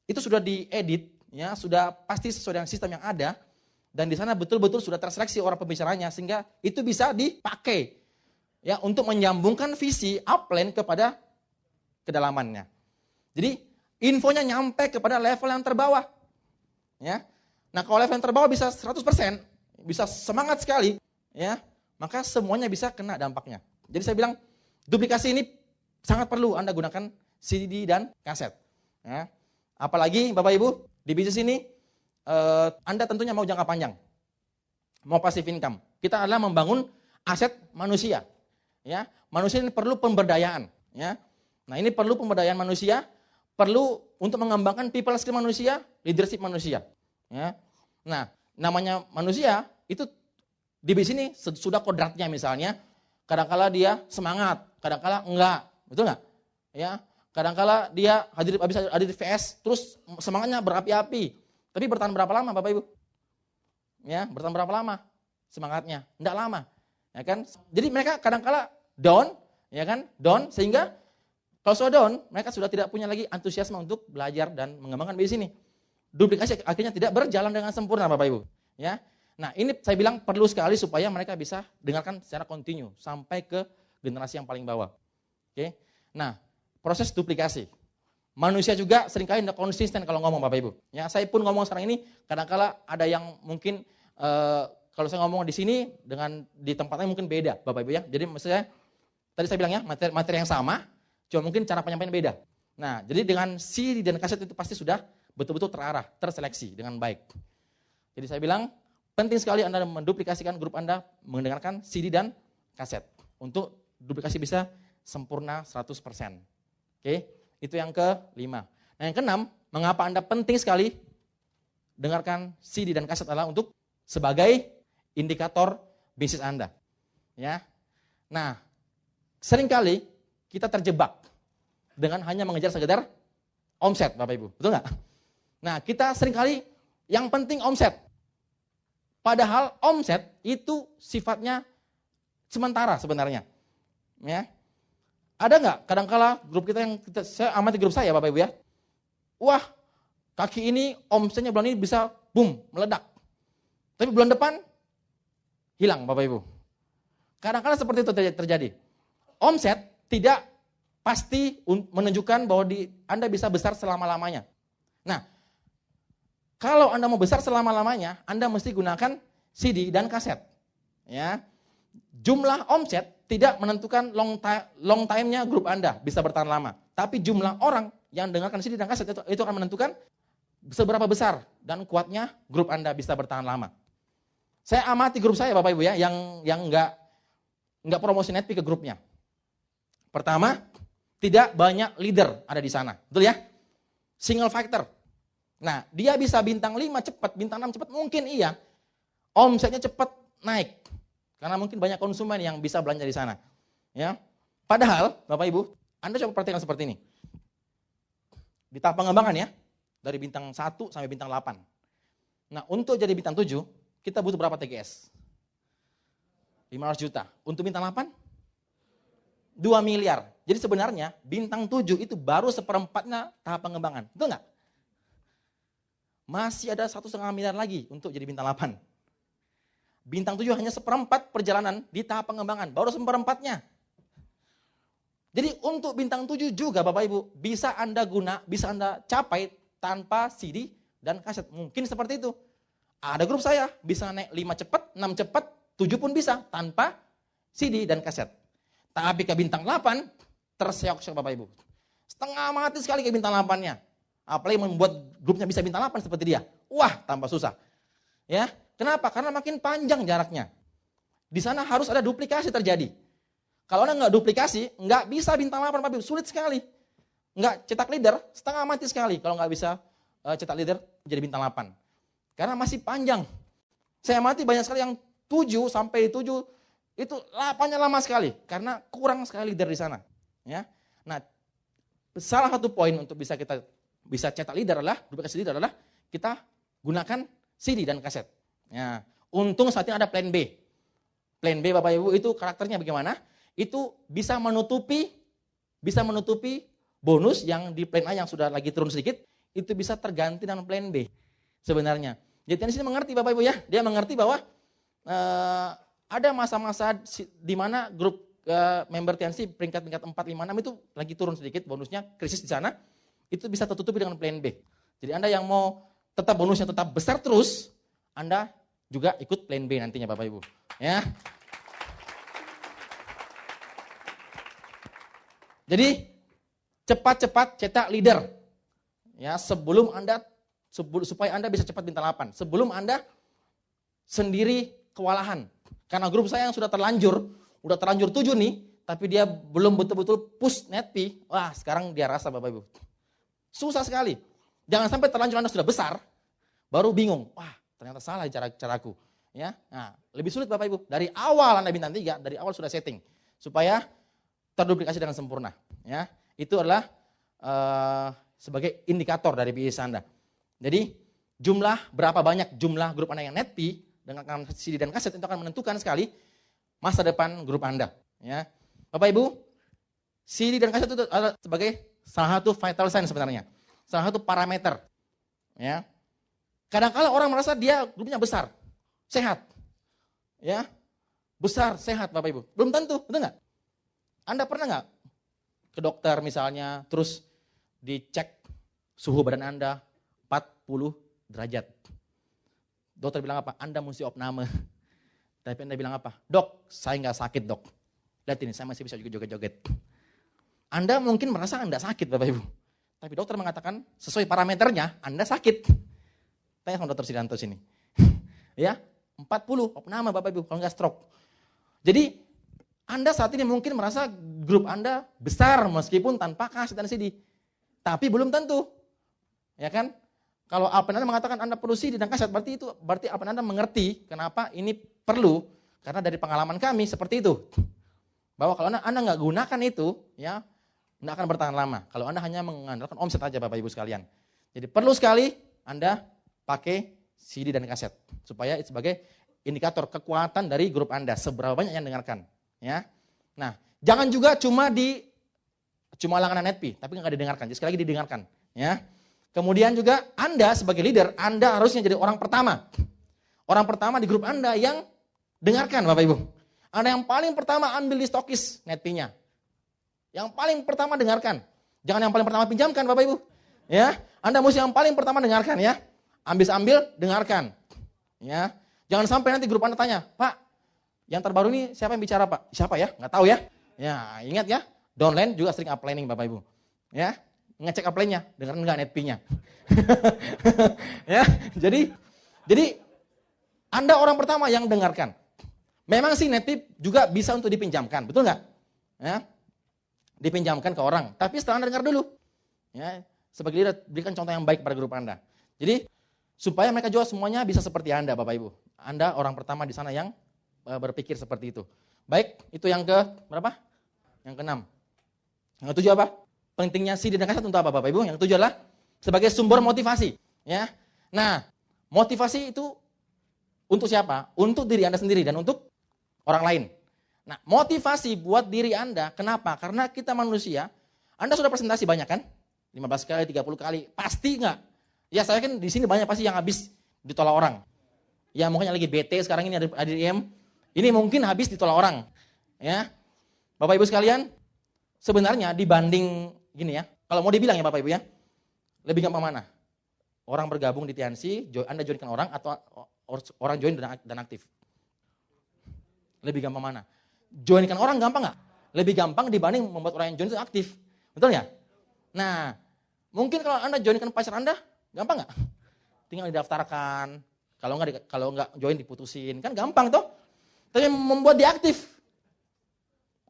itu sudah diedit, ya, sudah pasti sesuai dengan sistem yang ada, dan di sana betul-betul sudah terseleksi orang pembicaranya, sehingga itu bisa dipakai, ya, untuk menyambungkan visi upline kepada kedalamannya. Jadi infonya nyampe kepada level yang terbawah, ya. Nah kalau level yang terbawah bisa 100%, bisa semangat sekali, ya, maka semuanya bisa kena dampaknya. Jadi saya bilang duplikasi ini sangat perlu Anda gunakan CD dan kaset. Ya. Apalagi Bapak Ibu di bisnis ini Anda tentunya mau jangka panjang, mau passive income. Kita adalah membangun aset manusia. Ya, manusia ini perlu pemberdayaan. Ya. Nah ini perlu pemberdayaan manusia, perlu untuk mengembangkan people skill manusia, leadership manusia. Ya. Nah namanya manusia itu di bisnis ini sudah kodratnya misalnya. Kadang-kala dia semangat, kadang-kala enggak, betul enggak? Ya, kadang-kala dia habis hadir di VS, terus semangatnya berapi-api. Tapi bertahan berapa lama, Bapak Ibu? Ya, bertahan berapa lama semangatnya? Enggak lama, ya kan? Jadi mereka kadang-kala down, ya kan? Down sehingga kalau sudah down, mereka sudah tidak punya lagi antusiasme untuk belajar dan mengembangkan bisnis ini. Duplikasi akhirnya tidak berjalan dengan sempurna, Bapak Ibu. Ya. Nah ini saya bilang perlu sekali supaya mereka bisa dengarkan secara kontinu sampai ke generasi yang paling bawah. Oke. Nah proses duplikasi. Manusia juga seringkali tidak konsisten kalau ngomong Bapak Ibu. Ya, saya pun ngomong sekarang ini kadang-kala ada yang mungkin kalau saya ngomong di sini dengan di tempatnya mungkin beda Bapak Ibu ya. Jadi maksudnya tadi saya bilang ya materi yang sama, cuma mungkin cara penyampaian beda. Nah jadi dengan CD dan kaset itu pasti sudah betul-betul terarah, terseleksi dengan baik. Jadi saya bilang penting sekali Anda menduplikasikan grup Anda mendengarkan CD dan kaset. Untuk duplikasi bisa sempurna 100%. Oke, itu yang kelima. Nah yang keenam, mengapa Anda penting sekali dengarkan CD dan kaset adalah untuk sebagai indikator bisnis Anda. Ya. Nah, seringkali kita terjebak dengan hanya mengejar sekedar omset Bapak Ibu. Betul nggak? Nah kita seringkali yang penting omset. Padahal omset itu sifatnya sementara sebenarnya. Ya. Ada nggak kadang-kala grup kita yang saya amati grup saya Bapak Ibu ya. Wah, kaki ini omsetnya bulan ini bisa boom, meledak. Tapi bulan depan hilang Bapak Ibu. Kadang-kala seperti itu terjadi. Omset tidak pasti menunjukkan bahwa Anda bisa besar selama-lamanya. Nah, kalau Anda mau besar selama-lamanya, Anda mesti gunakan CD dan kaset. Ya. Jumlah omset tidak menentukan long time-nya grup Anda bisa bertahan lama. Tapi jumlah orang yang dengarkan CD dan kaset itu akan menentukan seberapa besar dan kuatnya grup Anda bisa bertahan lama. Saya amati grup saya Bapak Ibu ya, yang enggak promosi NetP ke grupnya. Pertama, tidak banyak leader ada di sana. Betul ya? Single factor. Nah, dia bisa bintang 5 cepat, bintang 6 cepat, mungkin iya. Omsetnya cepat naik. Karena mungkin banyak konsumen yang bisa belanja di sana. Ya. Padahal, Bapak Ibu, Anda coba perhatikan seperti ini. Di tahap pengembangan ya, dari bintang 1 sampai bintang 8. Nah, untuk jadi bintang 7, kita butuh berapa TGS? 500 juta. Untuk bintang 8? 2 miliar. Jadi sebenarnya bintang 7 itu baru seperempatnya tahap pengembangan. Betul nggak? Masih ada 1,5 miliar lagi untuk jadi bintang 8. Bintang 7 hanya seperempat perjalanan di tahap pengembangan. Baru seperempatnya. Jadi untuk bintang 7 juga Bapak Ibu, bisa Anda capai tanpa CD dan kaset. Mungkin seperti itu. Ada grup saya, bisa naik 5 cepat, 6 cepat, 7 pun bisa tanpa CD dan kaset. Tapi ke bintang 8, terseok-seok Bapak Ibu. Setengah mati sekali ke bintang 8-nya. Apalagi membuat grupnya bisa bintang 8 seperti dia. Wah, tambah susah. Ya, kenapa? Karena makin panjang jaraknya. Di sana harus ada duplikasi terjadi. Kalau Anda nggak duplikasi, nggak bisa bintang 8, Bapak Ibu. Sulit sekali. Nggak cetak leader, setengah mati sekali. Kalau nggak bisa cetak leader, jadi bintang 8. Karena masih panjang. Saya mati banyak sekali yang 7 sampai 7, itu 8-nya lama sekali. Karena kurang sekali leader di sana. Ya. Nah, salah satu poin untuk bisa cetak leader adalah, duplikasi leader adalah, kita gunakan CD dan kaset. Ya. Untung saat ini ada plan B. Plan B Bapak Ibu itu karakternya bagaimana? Itu bisa menutupi bonus yang di plan A yang sudah lagi turun sedikit, itu bisa terganti dengan plan B sebenarnya. Jadi di sini mengerti Bapak Ibu ya, dia mengerti bahwa ada masa-masa di mana grup member TNC peringkat 4, 5, 6 itu lagi turun sedikit bonusnya, krisis di sana, itu bisa tertutupi dengan plan B. Jadi Anda yang mau tetap bonusnya tetap besar terus, Anda juga ikut plan B nantinya Bapak Ibu. Ya. Jadi cepat-cepat cetak leader. Ya, supaya Anda bisa cepat bintang 8. Sebelum Anda sendiri kewalahan. Karena grup saya yang sudah terlanjur 7 nih, tapi dia belum betul-betul push netpi. Wah, sekarang dia rasa Bapak Ibu. Susah sekali. Jangan sampai terlanjur Anda sudah besar, baru bingung. Wah, ternyata salah caraku. Ya, nah, lebih sulit Bapak Ibu. Dari awal Anda bintang 3, dari awal sudah setting supaya terduplikasi dengan sempurna. Ya, itu adalah sebagai indikator dari bisnis Anda. Jadi berapa banyak jumlah grup Anda yang netpi dengan CD dan kaset itu akan menentukan sekali masa depan grup Anda. Ya, Bapak Ibu, CD dan kaset itu adalah sebagai salah satu vital sign sebenarnya, salah satu parameter. Ya, kadang-kala orang merasa dia grupnya besar, sehat, ya, besar, sehat Bapak Ibu. Belum tentu, betul nggak? Anda pernah nggak ke dokter misalnya, terus dicek suhu badan Anda 40 derajat. Dokter bilang apa? Anda mesti opname. Tapi Anda bilang apa? Dok, saya nggak sakit dok. Lihat ini, saya masih bisa joget-joget. Anda mungkin merasa Anda sakit Bapak Ibu. Tapi dokter mengatakan sesuai parameternya Anda sakit. Tanya sama dokter Sidanto sini. Ya, 40 opname Bapak Ibu, kalau nggak stroke. Jadi Anda saat ini mungkin merasa grup Anda besar meskipun tanpa kaset dan CD. Tapi belum tentu. Ya kan? Kalau apa Anda mengatakan Anda perlu CD dan kaset, berarti apa Anda mengerti kenapa ini perlu. Karena dari pengalaman kami seperti itu. Bahwa kalau Anda nggak gunakan itu, ya nggak akan bertahan lama. Kalau Anda hanya mengandalkan omset aja Bapak Ibu sekalian. Jadi perlu sekali Anda pakai CD dan kaset. Supaya sebagai indikator kekuatan dari grup Anda. Seberapa banyak yang dengarkan. Ya, nah jangan juga cuma langganan netpi, tapi nggak didengarkan. Jadi sekali lagi didengarkan. Ya, kemudian juga Anda sebagai leader, Anda harusnya jadi orang pertama di grup Anda yang dengarkan Bapak Ibu. Anda yang paling pertama ambil di stokis netpinya, yang paling pertama dengarkan. Jangan yang paling pertama pinjamkan Bapak Ibu. Ya, Anda mesti yang paling pertama dengarkan ya, ambil dengarkan. Ya, jangan sampai nanti grup Anda tanya, Pak. Yang terbaru ini siapa yang bicara Pak? Siapa ya? Nggak tahu ya. Ya ingat ya, downline juga sering uplining Bapak Ibu. Ya, ngecek upline-nya, dengerin nggak netpi-nya. Ya, jadi Anda orang pertama yang dengarkan. Memang sih netpi juga bisa untuk dipinjamkan, betul nggak? Ya, dipinjamkan ke orang. Tapi setelah Anda dengar dulu. Ya, sebagai leader berikan contoh yang baik pada grup Anda. Jadi supaya mereka juga semuanya bisa seperti Anda Bapak Ibu. Anda orang pertama di sana yang berpikir seperti itu. Baik, itu yang ke berapa? Yang keenam. Yang ketujuh apa? Pentingnya CD dan kaset untuk apa Bapak Ibu? Yang ketujuh adalah sebagai sumber motivasi. Ya. Nah, motivasi itu untuk siapa? Untuk diri Anda sendiri dan untuk orang lain. Nah, motivasi buat diri Anda, kenapa? Karena kita manusia, Anda sudah presentasi banyak kan? 15 kali, 30 kali, pasti nggak? Ya saya kan di sini banyak pasti yang habis ditolak orang. Ya mungkin yang lagi bete sekarang ini ada di IM, ini mungkin habis ditolak orang. Ya, Bapak Ibu sekalian, sebenarnya dibanding gini ya, kalau mau dibilang ya Bapak Ibu ya, lebih gampang mana? Orang bergabung di TNC, Anda joinkan orang atau orang join dan aktif? Lebih gampang mana? Joinkan orang gampang nggak? Lebih gampang dibanding membuat orang yang join itu aktif. Betul ya? Nah, mungkin kalau Anda joinkan pacar Anda, gampang nggak? Tinggal didaftarkan. Kalau nggak join diputusin. Kan gampang toh? Tapi membuat dia aktif.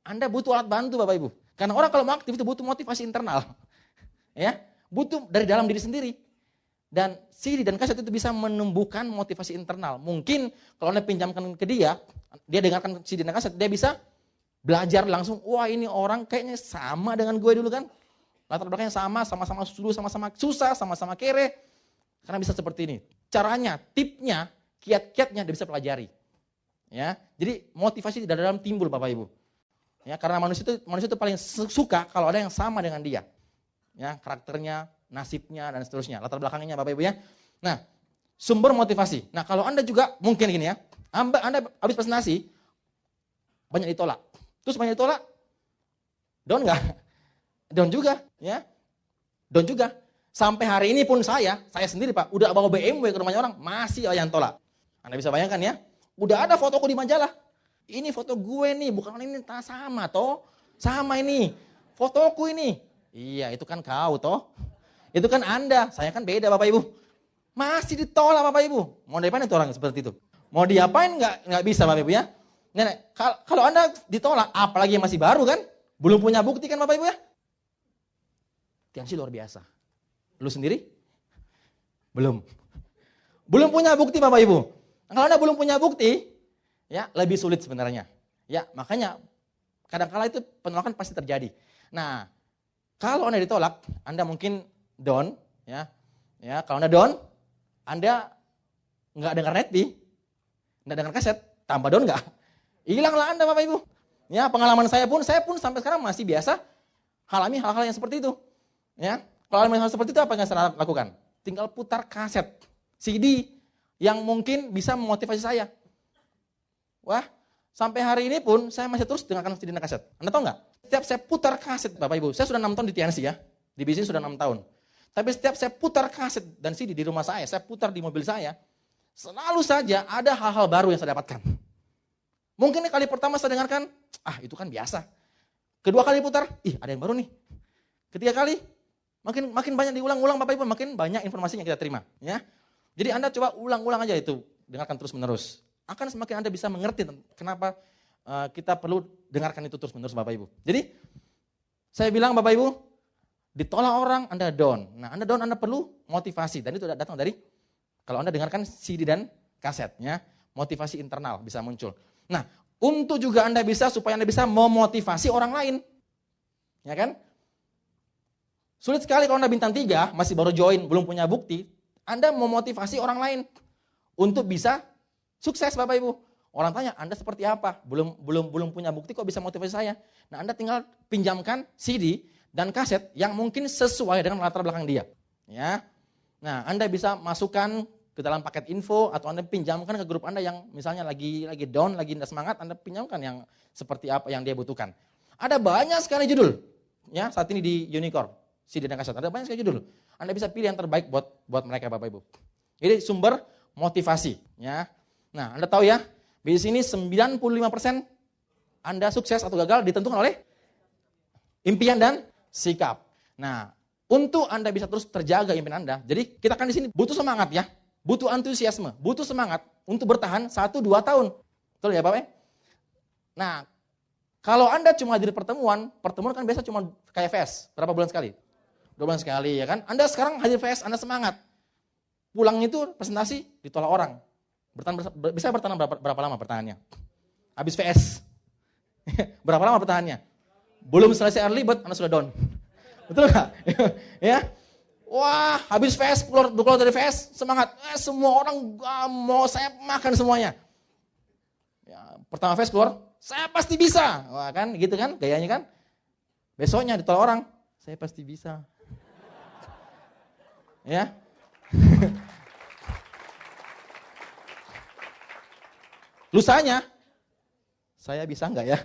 Anda butuh alat bantu Bapak Ibu. Karena orang kalau mau aktif itu butuh motivasi internal. Ya, butuh dari dalam diri sendiri. Dan CD dan kaset itu bisa menumbuhkan motivasi internal. Mungkin kalau Anda pinjamkan ke dia dengarkan CD dan kaset, dia bisa belajar langsung, wah ini orang kayaknya sama dengan gue dulu kan. Latar belakangnya sama-sama dulu, sama-sama susah, sama-sama kere. Karena bisa seperti ini. Caranya, tipnya, kiat-kiatnya dia bisa pelajari. Ya, jadi motivasi dari dalam timbul Bapak Ibu. Ya, karena manusia itu paling suka kalau ada yang sama dengan dia. Ya, karakternya, nasibnya dan seterusnya, latar belakangnya Bapak Ibu ya. Nah, sumber motivasi. Nah, kalau Anda juga mungkin gini ya, Anda habis presentasi banyak ditolak. Terus banyak ditolak, down enggak? Down juga, ya. Down juga. Sampai hari ini pun saya sendiri Pak, udah bawa BMW ke rumahnya orang, masih yang tolak. Anda bisa bayangkan ya, udah ada fotoku di majalah. Ini foto gue nih, bukan ini sama toh. Sama ini, fotoku ini. Iya, itu kan kau toh. Itu kan Anda, saya kan beda Bapak Ibu. Masih ditolak Bapak Ibu. Mau diapain itu orang seperti itu? Mau diapain nggak bisa Bapak Ibu ya. Nenek, kalau Anda ditolak, apalagi yang masih baru kan, belum punya bukti kan Bapak Ibu ya. Tiansi luar biasa. Lu sendiri? Belum. Belum punya bukti Bapak Ibu. Kalau Anda belum punya bukti, ya lebih sulit sebenarnya. Ya, makanya kadang-kala itu penolakan pasti terjadi. Nah, kalau Anda ditolak, Anda mungkin down, ya. Ya, kalau Anda down, Anda nggak dengar netbi, nggak dengar kaset, tambah down nggak? Hilanglah Anda Bapak Ibu. Ya, pengalaman saya pun sampai sekarang masih biasa alami hal-hal yang seperti itu. Ya, kalau alami hal seperti itu apa yang saya lakukan? Tinggal putar kaset, CD yang mungkin bisa memotivasi saya. Wah, sampai hari ini pun saya masih terus dengarkan CD dan kaset. Anda tahu nggak? Setiap saya putar kaset Bapak Ibu, saya sudah 6 tahun di TNC ya, di bisnis sudah 6 tahun. Tapi setiap saya putar kaset dan CD di rumah saya putar di mobil saya, selalu saja ada hal-hal baru yang saya dapatkan. Mungkin kali pertama saya dengarkan, itu kan biasa. Kedua kali putar, ada yang baru nih. Ketiga kali, makin banyak diulang-ulang Bapak Ibu, makin banyak informasi yang kita terima. Ya. Jadi Anda coba ulang-ulang aja itu, dengarkan terus-menerus. Akan semakin Anda bisa mengerti kenapa kita perlu dengarkan itu terus-menerus Bapak Ibu. Jadi, saya bilang Bapak Ibu, ditolak orang, Anda down. Nah, Anda down, Anda perlu motivasi. Dan itu datang dari, kalau Anda dengarkan CD dan kasetnya, motivasi internal bisa muncul. Nah, untuk juga Anda bisa, supaya Anda bisa memotivasi orang lain. Ya kan? Sulit sekali kalau Anda bintang 3, masih baru join, belum punya bukti, Anda memotivasi orang lain untuk bisa sukses Bapak Ibu. Orang tanya, Anda seperti apa? Belum punya bukti kok bisa motivasi saya. Nah, Anda tinggal pinjamkan CD dan kaset yang mungkin sesuai dengan latar belakang dia. Ya. Nah, Anda bisa masukkan ke dalam paket info atau Anda pinjamkan ke grup Anda yang misalnya lagi down, lagi tidak semangat, Anda pinjamkan yang seperti apa yang dia butuhkan. Ada banyak sekali judul. Ya, saat ini di Unicorn, CD dan kaset. Ada banyak sekali judul. Anda bisa pilih yang terbaik buat mereka Bapak Ibu. Jadi sumber motivasi, ya. Nah, Anda tahu ya, di sini 95% Anda sukses atau gagal ditentukan oleh impian dan sikap. Nah, untuk Anda bisa terus terjaga impian Anda, jadi kita kan di sini butuh semangat ya, butuh antusiasme, butuh semangat untuk bertahan 1-2 tahun. Betul ya Bapak? Nah, kalau Anda cuma hadir pertemuan kan biasa cuma kayak VS, berapa bulan sekali? 2 bulan sekali ya kan? Anda sekarang hadir VS, Anda semangat. Pulang itu presentasi ditolak orang. Bisa bertahan berapa lama pertahannya? Habis VS. Berapa lama pertahannya? Belum selesai early bird, Anda sudah down. Betul nggak? Ya. Wah, habis fest, keluar dari fest, semangat. Semua orang mau saya makan semuanya. Ya, pertama fest keluar, saya pasti bisa. Wah kan, gitu kan, gayanya kan. Besoknya ditolak orang, saya pasti bisa. Ya. Lusanya, saya bisa nggak ya?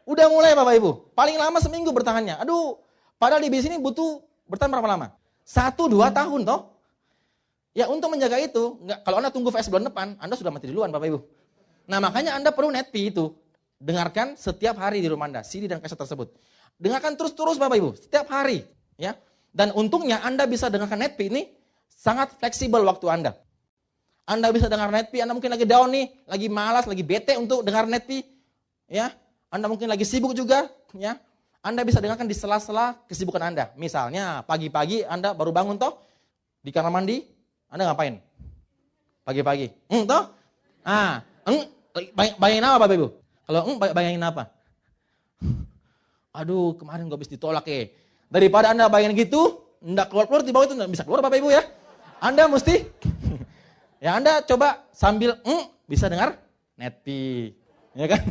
Udah mulai Bapak Ibu, paling lama seminggu bertahannya. Aduh, padahal di bisnis ini butuh bertahan berapa lama? 1-2 tahun toh. Ya untuk menjaga itu, kalau Anda tunggu fest bulan depan, Anda sudah mati duluan Bapak Ibu. Nah makanya Anda perlu netpi itu. Dengarkan setiap hari di rumah Anda, CD dan kaset tersebut. Dengarkan terus-terus Bapak Ibu, setiap hari. Ya. Dan untungnya Anda bisa dengarkan netpi ini sangat fleksibel waktu Anda. Anda bisa dengar netpi, Anda mungkin lagi down nih, lagi malas, lagi bete untuk dengar netpi. Ya. Anda mungkin lagi sibuk juga. Ya. Anda bisa dengarkan di sela-sela kesibukan Anda. Misalnya pagi-pagi Anda baru bangun toh, di kamar mandi, Anda ngapain? Pagi-pagi. Toh? Bayangin apa Bapak Ibu? Kalau bayangin apa? Aduh, kemarin gue habis ditolak ya. Daripada Anda bayangin gitu, enggak keluar-keluar di bawah itu enggak bisa keluar Bapak Ibu ya. Anda mesti ya Anda coba sambil bisa dengar netpi. Ya kan?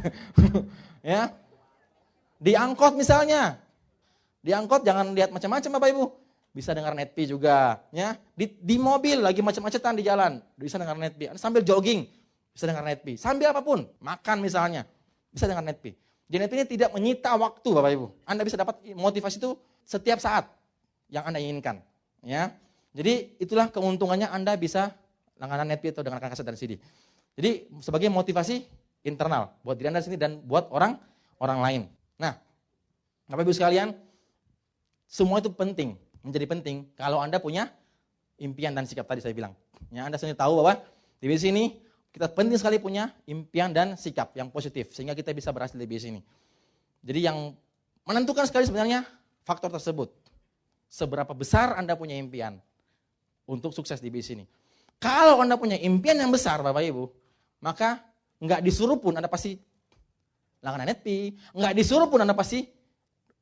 Ya. Di angkot misalnya. Di angkot jangan lihat macam-macam Bapak Ibu. Bisa dengar netpi juga, ya. Di mobil lagi macet-macetan di jalan, bisa dengar netpi. Sambil jogging, bisa dengar netpi. Sambil apapun, makan misalnya, bisa dengar netpi. Jadi netpi ini tidak menyita waktu Bapak Ibu. Anda bisa dapat motivasi itu setiap saat yang Anda inginkan, ya. Jadi itulah keuntungannya Anda bisa langganan netpi atau dengarkan kaset dan CD. Jadi sebagai motivasi internal buat diri Anda sendiri dan buat orang lain. Nah, Bapak Ibu sekalian, semua itu penting. Menjadi penting kalau Anda punya impian dan sikap tadi saya bilang. Ya, Anda sendiri tahu bahwa di bisnis ini kita penting sekali punya impian dan sikap yang positif sehingga kita bisa berhasil di bisnis ini. Jadi yang menentukan sekali sebenarnya faktor tersebut. Seberapa besar Anda punya impian untuk sukses di bisnis ini. Kalau Anda punya impian yang besar Bapak Ibu, maka nggak disuruh pun Anda pasti langganan netpi, nggak disuruh pun Anda pasti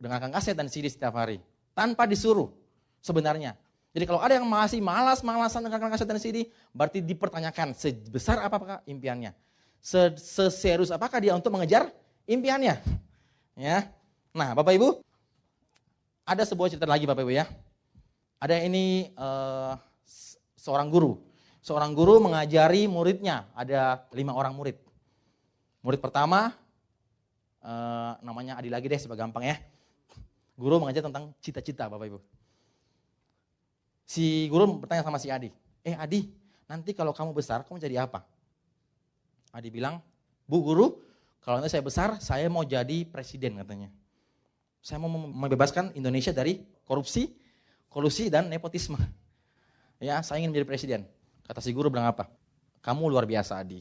dengarkan kaset dan CD setiap hari. Tanpa disuruh. Sebenarnya. Jadi kalau ada yang masih malas-malasan dengarkan kaset dan CD, berarti dipertanyakan sebesar apakah impiannya. Seserius apakah dia untuk mengejar impiannya. Ya. Nah, Bapak Ibu, ada sebuah cerita lagi Bapak Ibu ya. Ada ini seorang guru. Seorang guru mengajari muridnya, ada 5 orang murid. Murid pertama namanya Adi lagi deh sebagai gampang ya. Guru mengajar tentang cita-cita Bapak Ibu. Si guru bertanya sama si Adi, Adi, nanti kalau kamu besar, kamu jadi apa? Adi bilang, Bu guru, kalau nanti saya besar, saya mau jadi presiden katanya. Saya mau membebaskan Indonesia dari korupsi, kolusi, dan nepotisme. Ya, saya ingin menjadi presiden. Kata si guru bilang apa? Kamu luar biasa Adi.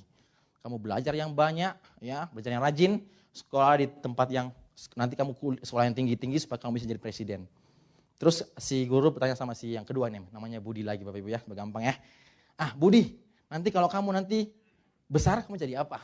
Kamu belajar yang banyak, ya, belajar yang rajin, sekolah di tempat yang nanti kamu sekolah yang tinggi-tinggi supaya kamu bisa jadi presiden. Terus si guru bertanya sama si yang kedua nih, namanya Budi lagi Bapak Ibu ya, gampang ya. Budi, nanti kalau kamu nanti besar kamu jadi apa?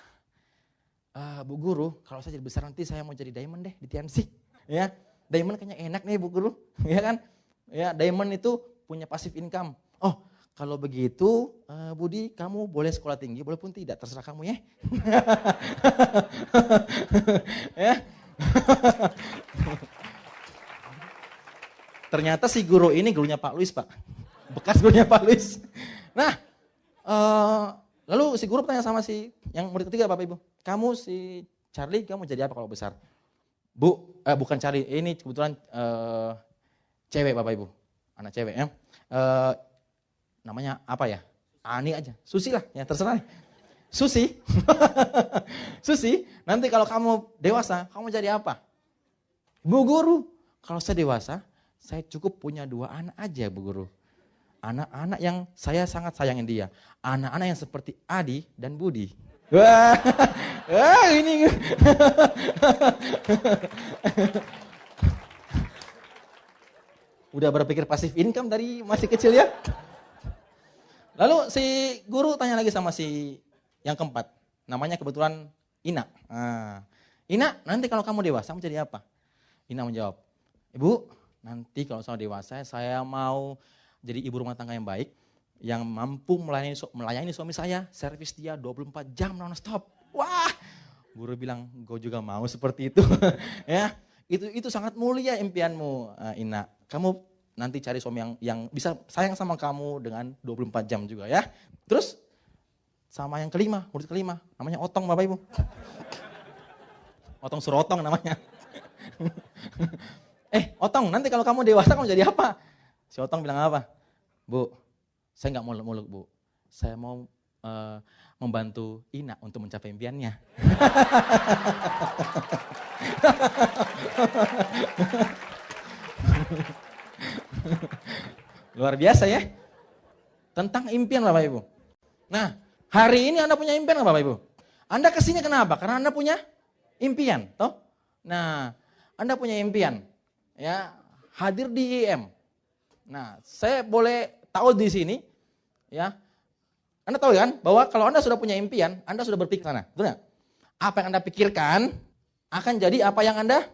Bu guru, kalau saya jadi besar nanti saya mau jadi diamond deh di TNC. Ya, diamond kayaknya enak nih Bu guru, ya kan? Ya, diamond itu punya passive income. Oh, kalau begitu Budi, kamu boleh sekolah tinggi, boleh pun tidak, terserah kamu ya. Ya. Ternyata si guru ini gurunya Pak Luis Pak. Bekas gurunya Pak Luis. Nah, lalu si guru bertanya sama si yang murid ketiga Bapak Ibu. Kamu si Charlie, kamu jadi apa kalau besar? Bu, bukan Charlie, ini kebetulan cewek Bapak Ibu. Anak cewek ya. Namanya apa ya? Ani aja. Susi lah, ya terserah. Susi. Susi, nanti kalau kamu dewasa, kamu jadi apa? Bu guru, kalau saya dewasa, saya cukup punya 2 anak aja Bu guru. Anak-anak yang saya sangat sayangin dia. Anak-anak yang seperti Adi dan Budi. Wah, ini. Udah berpikir pasif income dari masih kecil ya. Lalu si guru tanya lagi sama si yang keempat. Namanya kebetulan Ina. Ina, nanti kalau kamu dewasa mau jadi apa? Ina menjawab, Ibu, nanti kalau saya dewasa saya mau jadi ibu rumah tangga yang baik, yang mampu melayani suami saya, servis dia 24 jam non-stop. Wah, guru bilang, gue juga mau seperti itu. Ya, itu sangat mulia impianmu, Ina. Kamu nanti cari suami yang bisa sayang sama kamu dengan 24 jam juga ya. Terus sama yang kelima, murid kelima, namanya Otong Bapak Ibu. Otong Surotong namanya. Otong, nanti kalau kamu dewasa kamu jadi apa? Si Otong bilang apa? Bu, saya nggak muluk-muluk Bu. Saya mau membantu Ina untuk mencapai impiannya. Luar biasa ya. Tentang impian Bapak Ibu. Nah, hari ini Anda punya impian nggak Bapak Ibu? Anda kesini kenapa? Karena Anda punya impian, toh? Nah, Anda punya impian, ya, hadir di IM. Nah, saya boleh tahu di sini, ya, Anda tahu kan, bahwa kalau Anda sudah punya impian, Anda sudah berpikir sana, betul nggak? Apa yang Anda pikirkan akan jadi apa yang Anda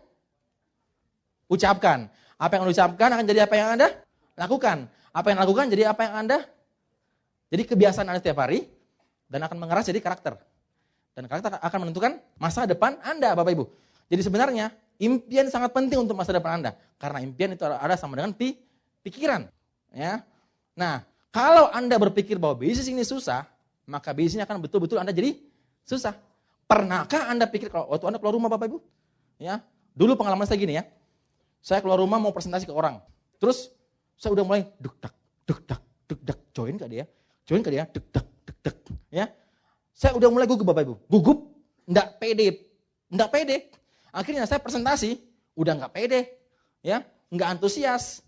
ucapkan. Apa yang Anda ucapkan akan jadi apa yang Anda lakukan. Apa yang lakukan jadi apa yang Anda, jadi kebiasaan Anda setiap hari, dan akan mengeras jadi karakter. Dan karakter akan menentukan masa depan Anda, Bapak Ibu. Jadi sebenarnya impian sangat penting untuk masa depan Anda. Karena impian itu ada sama dengan pikiran. Ya. Nah, kalau Anda berpikir bahwa bisnis ini susah, maka bisnisnya akan betul-betul Anda jadi susah. Pernahkah Anda pikir kalau waktu Anda keluar rumah Bapak Ibu? Ya, dulu pengalaman saya gini ya. Saya keluar rumah mau presentasi ke orang. Terus saya udah mulai duk-dak, join gak dia? Join gak dia? Duk-dak. Ya. Saya udah mulai gugup Bapak Ibu. Gugup, enggak pede. Akhirnya saya presentasi, udah enggak pede. Ya, enggak antusias.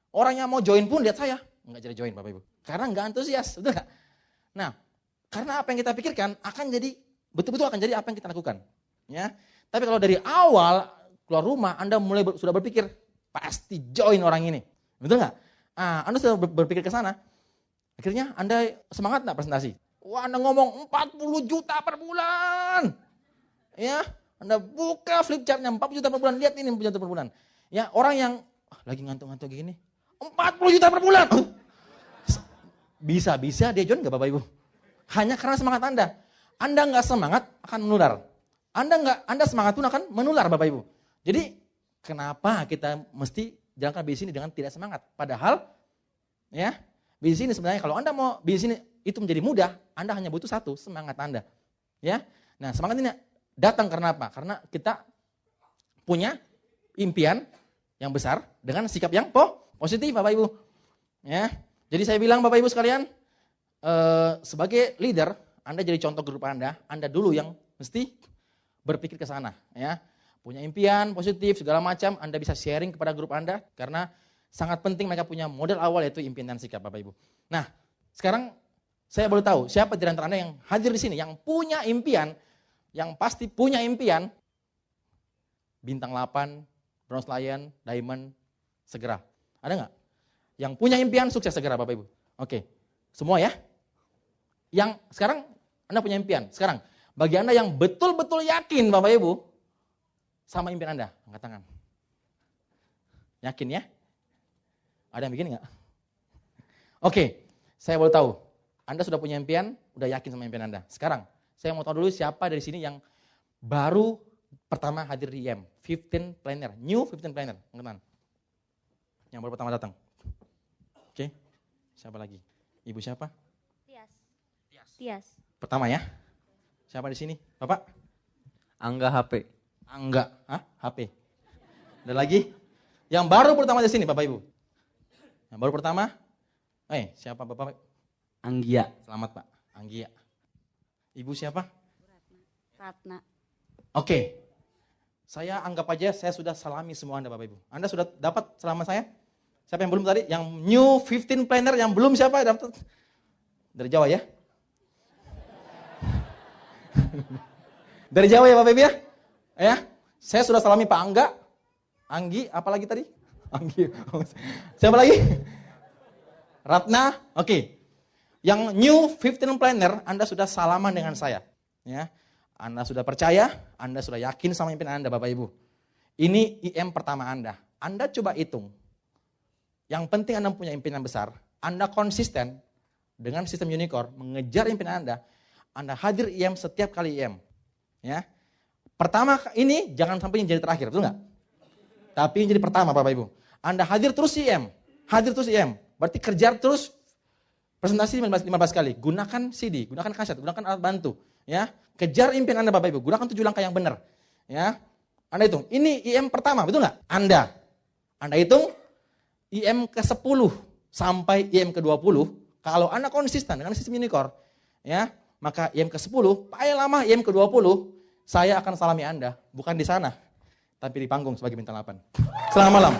Orang yang mau join pun lihat saya, enggak jadi join Bapak Ibu. Karena enggak antusias, betul enggak? Nah, karena apa yang kita pikirkan akan jadi betul-betul akan jadi apa yang kita lakukan. Ya. Tapi kalau dari awal keluar rumah Anda mulai sudah berpikir pasti join orang ini. Betul enggak? Anda sudah berpikir ke sana. Akhirnya Anda semangat enggak presentasi? Wah, Anda ngomong 40 juta per bulan. Ya, Anda buka flip chartnya 40 juta per bulan, lihat ini 40 juta per bulan. Ya, orang yang lagi ngantuk-ngantuk gini, 40 juta per bulan. Bisa-bisa dia join enggak Bapak Ibu? Hanya karena semangat Anda. Anda enggak semangat akan menular. Anda semangat pun akan menular Bapak Ibu. Jadi, kenapa kita mesti jalankan bisnis ini dengan tidak semangat? Padahal ya, bisnis ini sebenarnya kalau Anda mau bisnis ini itu menjadi mudah, Anda hanya butuh satu, semangat Anda. Ya. Nah, semangat ini datang karena apa? Karena kita punya impian yang besar dengan sikap yang positif Bapak Ibu. Ya. Jadi saya bilang Bapak Ibu sekalian, sebagai leader, Anda jadi contoh grup Anda dulu yang mesti berpikir ke sana, ya. Punya impian positif segala macam, Anda bisa sharing kepada grup Anda karena sangat penting mereka punya model awal yaitu impian dan sikap Bapak Ibu. Nah, sekarang saya boleh tahu siapa di antara Anda yang hadir di sini yang punya impian, yang pasti punya impian bintang 8, bronze lion, diamond segera. Ada nggak? Yang punya impian sukses segera Bapak Ibu. Oke. Semua ya? Yang sekarang Anda punya impian. Sekarang bagi Anda yang betul-betul yakin Bapak Ibu sama impian Anda, angkat tangan. Yakin ya? Ada yang bikin nggak? Oke, saya boleh tahu. Anda sudah punya impian, udah yakin sama impian Anda. Sekarang, saya mau tahu dulu siapa dari sini yang baru pertama hadir di IM. 15 planner, new 15 planner. Angkat tangan. Yang baru pertama datang. Oke, siapa lagi? Ibu siapa? Tias. Pertama ya. Siapa di sini? Bapak? Angga HP. Angga, HP. Ada lagi? Yang baru pertama di sini Bapak Ibu. Yang baru pertama? Siapa Bapak? Anggia. Selamat Pak, Anggia. Ibu siapa? Ratna. Oke. Saya anggap aja saya sudah salami semua Anda Bapak Ibu. Anda sudah dapat selama saya? Siapa yang belum tadi? Yang new 15 planner yang belum siapa dapat? Dari Jawa ya? Dari Jawa ya Bapak Ibu ya? Ya, saya sudah salami Pak Angga, Anggi, apalagi tadi? Anggi. Siapa lagi? Ratna. Oke. Yang new 15 planner Anda sudah salaman dengan saya. Ya. Anda sudah percaya, Anda sudah yakin sama impian Anda, Bapak Ibu. Ini IM pertama Anda. Anda coba hitung. Yang penting Anda punya impian besar, Anda konsisten dengan sistem unicorn, mengejar impian Anda hadir IM setiap kali IM. Ya. Pertama ini jangan sampai yang jadi terakhir, betul nggak? Tapi yang jadi pertama, Bapak Ibu. Anda hadir terus IM, berarti kejar terus presentasi 15 kali. Gunakan CD, gunakan kaset, gunakan alat bantu. Ya, kejar impian Anda, Bapak Ibu. Gunakan 7 langkah yang benar. Ya, Anda hitung. Ini IM pertama, betul nggak? Anda hitung IM ke-10 sampai IM ke-20. Kalau Anda konsisten dengan sistem unicorn, ya, maka IM ke-10, paling lama IM ke-20, saya akan salami Anda, bukan di sana, tapi di panggung sebagai bintang 8. Selamat malam.